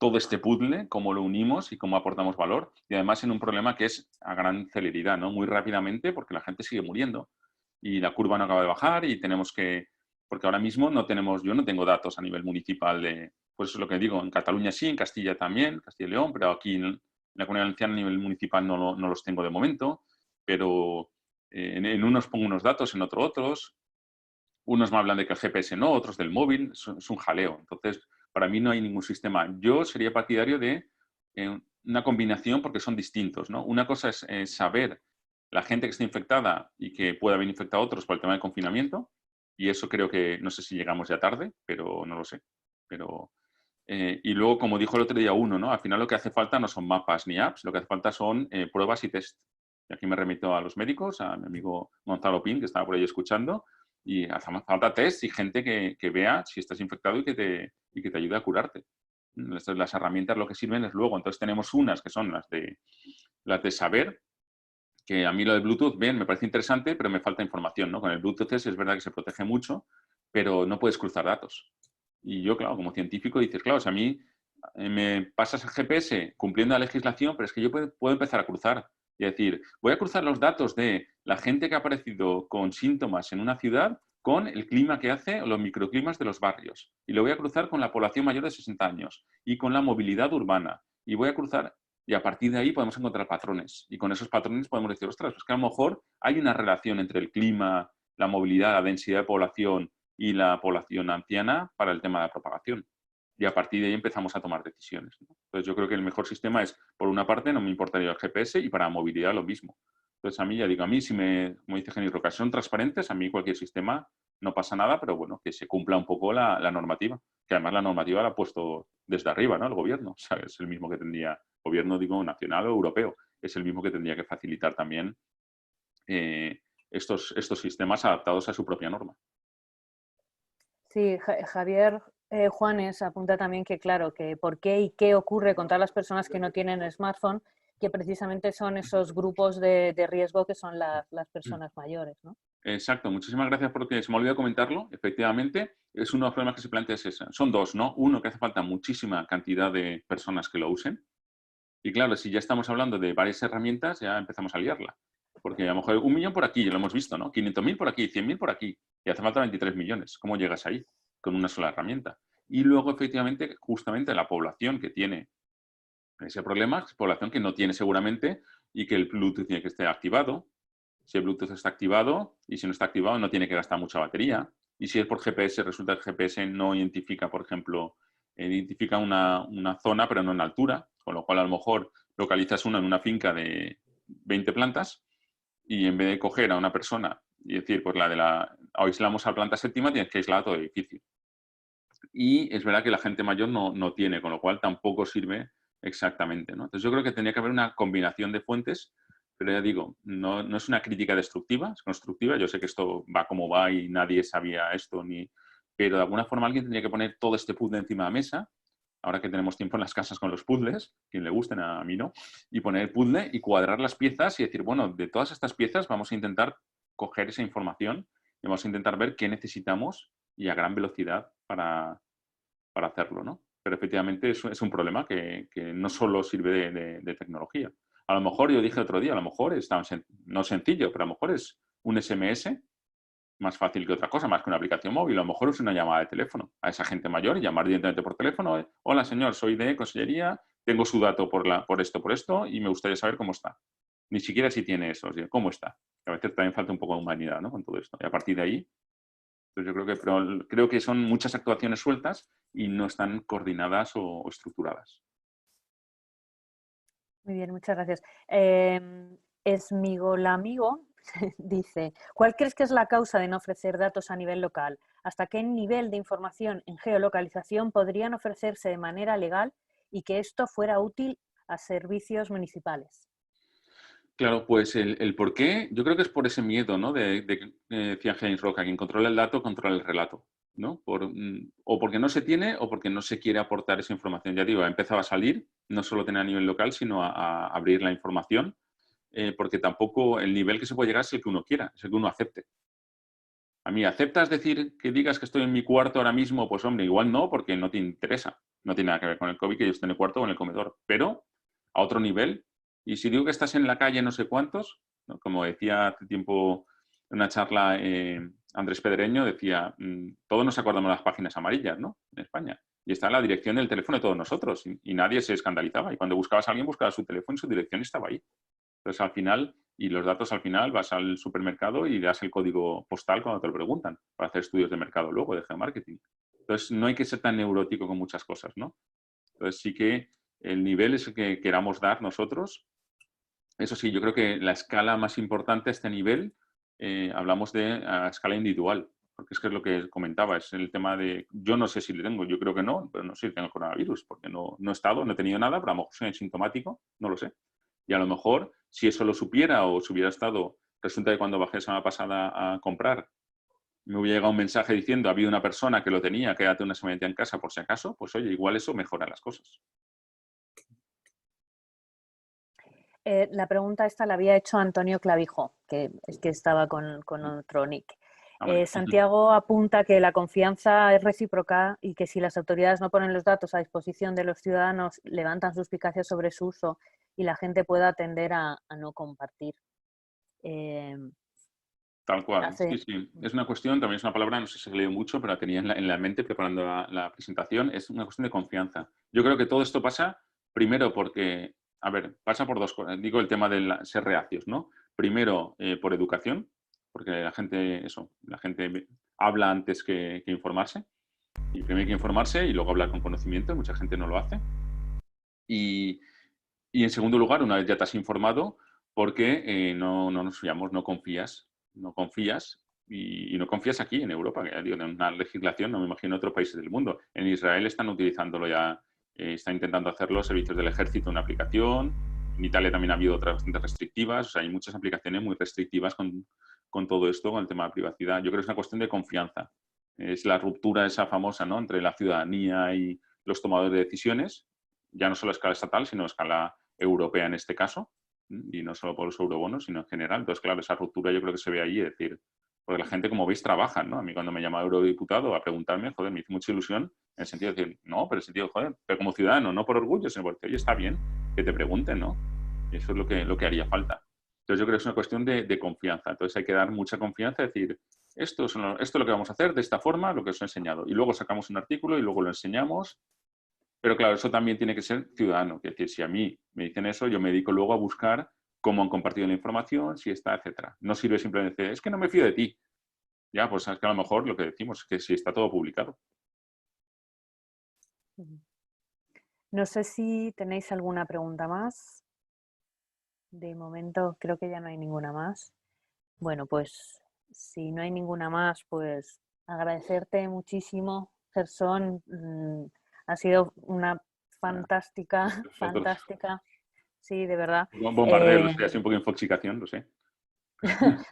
todo este puzzle, cómo lo unimos y cómo aportamos valor. Y además en un problema que es a gran celeridad, ¿no? Muy rápidamente, porque la gente sigue muriendo y la curva no acaba de bajar y tenemos que... Porque ahora mismo no tenemos, yo no tengo datos a nivel municipal de... Pues eso es lo que digo, en Cataluña sí, en Castilla también, Castilla y León, pero aquí en la Comunidad Valenciana a nivel municipal no los tengo de momento, pero en unos pongo unos datos, en otros. Unos me hablan de que el GPS no, otros del móvil, es un jaleo. Entonces, para mí no hay ningún sistema. Yo sería partidario de una combinación porque son distintos, ¿no? Una cosa es saber la gente que está infectada y que puede haber infectado a otros por el tema del confinamiento, y eso creo que, no sé si llegamos ya tarde, pero no lo sé. Pero, y luego, como dijo el otro día uno, ¿no? Al final lo que hace falta no son mapas ni apps, lo que hace falta son pruebas y test. Y aquí me remito a los médicos, a mi amigo Gonzalo Pin, que estaba por ahí escuchando, y hace falta test y gente que vea si estás infectado y que te ayude a curarte. Las herramientas lo que sirven es luego. Entonces tenemos unas que son las de saber, que a mí lo de Bluetooth, bien, me parece interesante, pero me falta información, ¿no? Con el Bluetooth es verdad que se protege mucho, pero no puedes cruzar datos. Y yo, claro, como científico dices, claro, si a mí me pasas el GPS cumpliendo la legislación, pero es que yo puedo empezar a cruzar. Y decir, voy a cruzar los datos de la gente que ha aparecido con síntomas en una ciudad con el clima que hace o los microclimas de los barrios. Y lo voy a cruzar con la población mayor de 60 años y con la movilidad urbana. Y voy a cruzar, y a partir de ahí podemos encontrar patrones. Y con esos patrones podemos decir, ostras, pues que a lo mejor hay una relación entre el clima, la movilidad, la densidad de población y la población anciana para el tema de la propagación. Y a partir de ahí empezamos a tomar decisiones, ¿no? Entonces yo creo que el mejor sistema es, por una parte, no me importaría el GPS y para movilidad lo mismo. Entonces a mí, ya digo, a mí si como dice Jenny Roca, son transparentes, a mí cualquier sistema no pasa nada, pero bueno, que se cumpla un poco la normativa. Que además la normativa la ha puesto desde arriba, ¿no? El gobierno, o sea, es el mismo que tendría, gobierno digo nacional o europeo, es el mismo que tendría que facilitar también estos sistemas adaptados a su propia norma. Sí, Javier Juanes apunta también que, claro, que por qué y qué ocurre con todas las personas que no tienen smartphone, que precisamente son esos grupos de riesgo que son las personas mayores, ¿no? Exacto, muchísimas gracias porque se me olvidó comentarlo. Efectivamente, es uno de los problemas que se plantea es ese. Son dos, ¿no? Uno, que hace falta muchísima cantidad de personas que lo usen. Y claro, si ya estamos hablando de varias herramientas, ya empezamos a liarla. Porque a lo mejor 1 millón por aquí, ya lo hemos visto, ¿no? 500.000 por aquí, 100.000 por aquí. Y hace falta 23 millones. ¿Cómo llegas ahí? Con una sola herramienta. Y luego, efectivamente, justamente la población que tiene ese problema es población que no tiene seguramente y que el Bluetooth tiene que estar activado. Si el Bluetooth está activado y si no está activado no tiene que gastar mucha batería. Y si es por GPS, resulta que el GPS no identifica, por ejemplo, identifica una zona pero no en altura, con lo cual a lo mejor localizas una en una finca de 20 plantas y en vez de coger a una persona y decir, pues aislamos a la planta séptima, tienes que aislar a todo el edificio. Y es verdad que la gente mayor no tiene, con lo cual tampoco sirve exactamente, ¿no? Entonces yo creo que tendría que haber una combinación de fuentes, pero ya digo, no es una crítica destructiva, es constructiva. Yo sé que esto va como va y nadie sabía esto, pero de alguna forma alguien tendría que poner todo este puzzle encima de la mesa, ahora que tenemos tiempo en las casas con los puzzles, quien le gusten, a mí no, y poner el puzzle y cuadrar las piezas y decir, bueno, de todas estas piezas vamos a intentar coger esa información y vamos a intentar ver qué necesitamos y a gran velocidad para hacerlo, ¿no? Pero efectivamente es un problema que no solo sirve de tecnología. A lo mejor, yo dije otro día, a lo mejor es no sencillo, pero a lo mejor es un SMS más fácil que otra cosa, más que una aplicación móvil. A lo mejor es una llamada de teléfono a esa gente mayor y llamar directamente por teléfono. Hola, señor, soy de Consellería, tengo su dato por esto, y me gustaría saber cómo está. Ni siquiera si tiene eso, ¿cómo está? A veces también falta un poco de humanidad, ¿no? Con todo esto. Y a partir de ahí, pues yo creo que son muchas actuaciones sueltas y no están coordinadas o estructuradas. Muy bien, muchas gracias. Esmigolamigo dice, ¿cuál crees que es la causa de no ofrecer datos a nivel local? ¿Hasta qué nivel de información en geolocalización podrían ofrecerse de manera legal y que esto fuera útil a servicios municipales? Claro, pues el por qué, yo creo que es por ese miedo, ¿no? Decía James Roca, quien controla el dato, controla el relato, ¿no? O porque no se tiene o porque no se quiere aportar esa información. Ya digo, ha empezado a salir, no solo tener a nivel local, sino a abrir la información, porque tampoco el nivel que se puede llegar es el que uno quiera, es el que uno acepte. A mí, ¿aceptas decir que digas que estoy en mi cuarto ahora mismo? Pues hombre, igual no, porque no te interesa. No tiene nada que ver con el COVID, que ellos estén en el cuarto o en el comedor, pero a otro nivel. Y si digo que estás en la calle no sé cuántos, ¿no? Como decía hace tiempo en una charla Andrés Pedreño, decía, todos nos acordamos de las páginas amarillas, ¿no? En España. Y está la dirección del teléfono de todos nosotros y nadie se escandalizaba. Y cuando buscabas a alguien, buscabas su teléfono y su dirección estaba ahí. Entonces, al final, y los datos al final, vas al supermercado y das el código postal cuando te lo preguntan para hacer estudios de mercado luego, de geomarketing. Entonces, no hay que ser tan neurótico con muchas cosas, ¿no? Entonces, sí que el nivel es el que queramos dar nosotros. Eso sí, yo creo que la escala más importante a este nivel, hablamos de a escala individual, porque es que es lo que comentaba, es el tema de, yo no sé si le tengo, yo creo que no, pero no sé si tengo coronavirus, porque no he estado, no he tenido nada, pero a lo mejor soy asintomático, no lo sé. Y a lo mejor, si eso lo supiera o si hubiera estado, resulta que cuando bajé la semana pasada a comprar, me hubiera llegado un mensaje diciendo, ha habido una persona que lo tenía, quédate una semanita en casa por si acaso, pues oye, igual eso mejora las cosas. La pregunta esta la había hecho Antonio Clavijo, que es que estaba con otro nick. Santiago apunta que la confianza es recíproca y que si las autoridades no ponen los datos a disposición de los ciudadanos, levantan suspicacias sobre su uso y la gente pueda tender a no compartir. Tal cual, sí, sí. Es una cuestión, también es una palabra, no sé si se ha leído mucho, pero la tenía en la mente preparando la presentación, es una cuestión de confianza. Yo creo que todo esto pasa, primero porque, a ver, pasa por dos cosas. Digo el tema de ser reacios, ¿no? Primero, por educación, porque la gente habla antes que informarse. Y primero hay que informarse y luego hablar con conocimiento, mucha gente no lo hace. Y en segundo lugar, una vez ya te has informado, porque no nos fiamos, no confías y no confías aquí en Europa, que digo, en una legislación, no me imagino en otros países del mundo. En Israel están utilizándolo ya, están intentando hacerlo, servicios del ejército, una aplicación. En Italia también ha habido otras bastante restrictivas, o sea, hay muchas aplicaciones muy restrictivas con todo esto, con el tema de privacidad. Yo creo que es una cuestión de confianza. Es la ruptura esa famosa, ¿no?, entre la ciudadanía y los tomadores de decisiones, ya no solo a escala estatal, sino a escala europea en este caso, y no solo por los eurobonos, sino en general. Entonces, claro, esa ruptura yo creo que se ve ahí, es decir, porque la gente, como veis, trabaja, ¿no? A mí cuando me llama eurodiputado a preguntarme, joder, me hizo mucha ilusión en el sentido de decir, no, pero en el sentido, joder, pero como ciudadano, no por orgullo, sino porque, oye, está bien que te pregunten, ¿no? Y eso es lo que haría falta. Entonces, yo creo que es una cuestión de confianza. Entonces, hay que dar mucha confianza, decir, esto es lo que vamos a hacer de esta forma, lo que os he enseñado. Y luego sacamos un artículo y luego lo enseñamos. Pero claro, eso también tiene que ser ciudadano. Es decir, si a mí me dicen eso, yo me dedico luego a buscar cómo han compartido la información, si está, etcétera. No sirve simplemente decir, es que no me fío de ti. Ya, pues es que a lo mejor lo que decimos es que si está todo publicado. No sé si tenéis alguna pregunta más. De momento creo que ya no hay ninguna más. Bueno, pues si no hay ninguna más, pues agradecerte muchísimo, Gersón. Ha sido una fantástica, fantástica. Sí, de verdad. Un bombardeo, lo sé, así un poco de infoxicación, lo sé.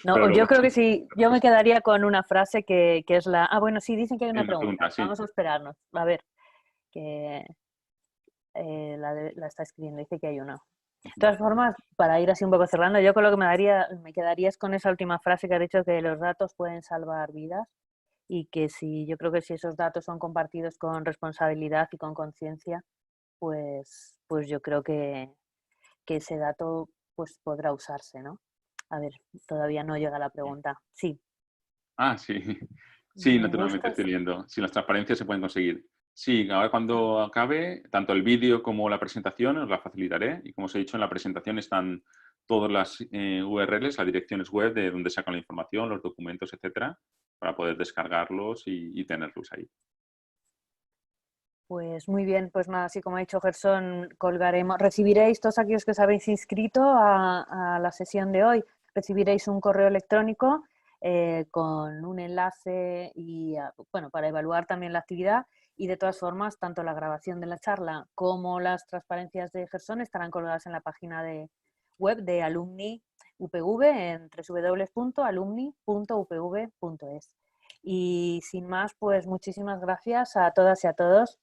No, yo creo que sí, yo me quedaría con una frase que es la... Ah, bueno, sí, dicen que hay una pregunta. Sí. Vamos a esperarnos. A ver, que la está escribiendo, dice que hay una. De todas formas, para ir así un poco cerrando, yo con lo que me quedaría es con esa última frase que ha dicho, que los datos pueden salvar vidas y que yo creo que si esos datos son compartidos con responsabilidad y con conciencia, pues yo creo que ese dato pues podrá usarse, ¿no? A ver, todavía no llega la pregunta. Sí. Ah, sí. Sí, naturalmente estoy leyendo. Sí, las transparencias se pueden conseguir. Sí, ahora cuando acabe, tanto el vídeo como la presentación os la facilitaré. Y como os he dicho, en la presentación están todas las URLs, las direcciones web de donde sacan la información, los documentos, etcétera, para poder descargarlos y tenerlos ahí. Pues muy bien, pues nada, así como ha dicho Gersón, recibiréis, todos aquellos que os habéis inscrito a la sesión de hoy, recibiréis un correo electrónico con un enlace y, bueno, para evaluar también la actividad. Y de todas formas, tanto la grabación de la charla como las transparencias de Gersón estarán colgadas en la página web de Alumni UPV en www.alumni.upv.es. Y sin más, pues muchísimas gracias a todas y a todos,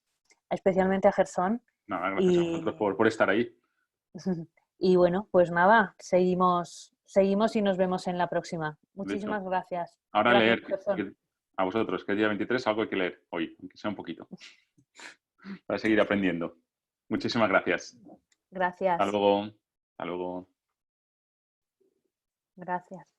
especialmente a Gersón. Nada, gracias a vosotros por estar ahí. Y bueno, pues nada, seguimos y nos vemos en la próxima. Muchísimas gracias. Ahora gracias, leer, a vosotros, que el día 23 algo hay que leer hoy, aunque sea un poquito. para seguir aprendiendo. Muchísimas gracias. Gracias. Hasta luego. Hasta luego. Gracias.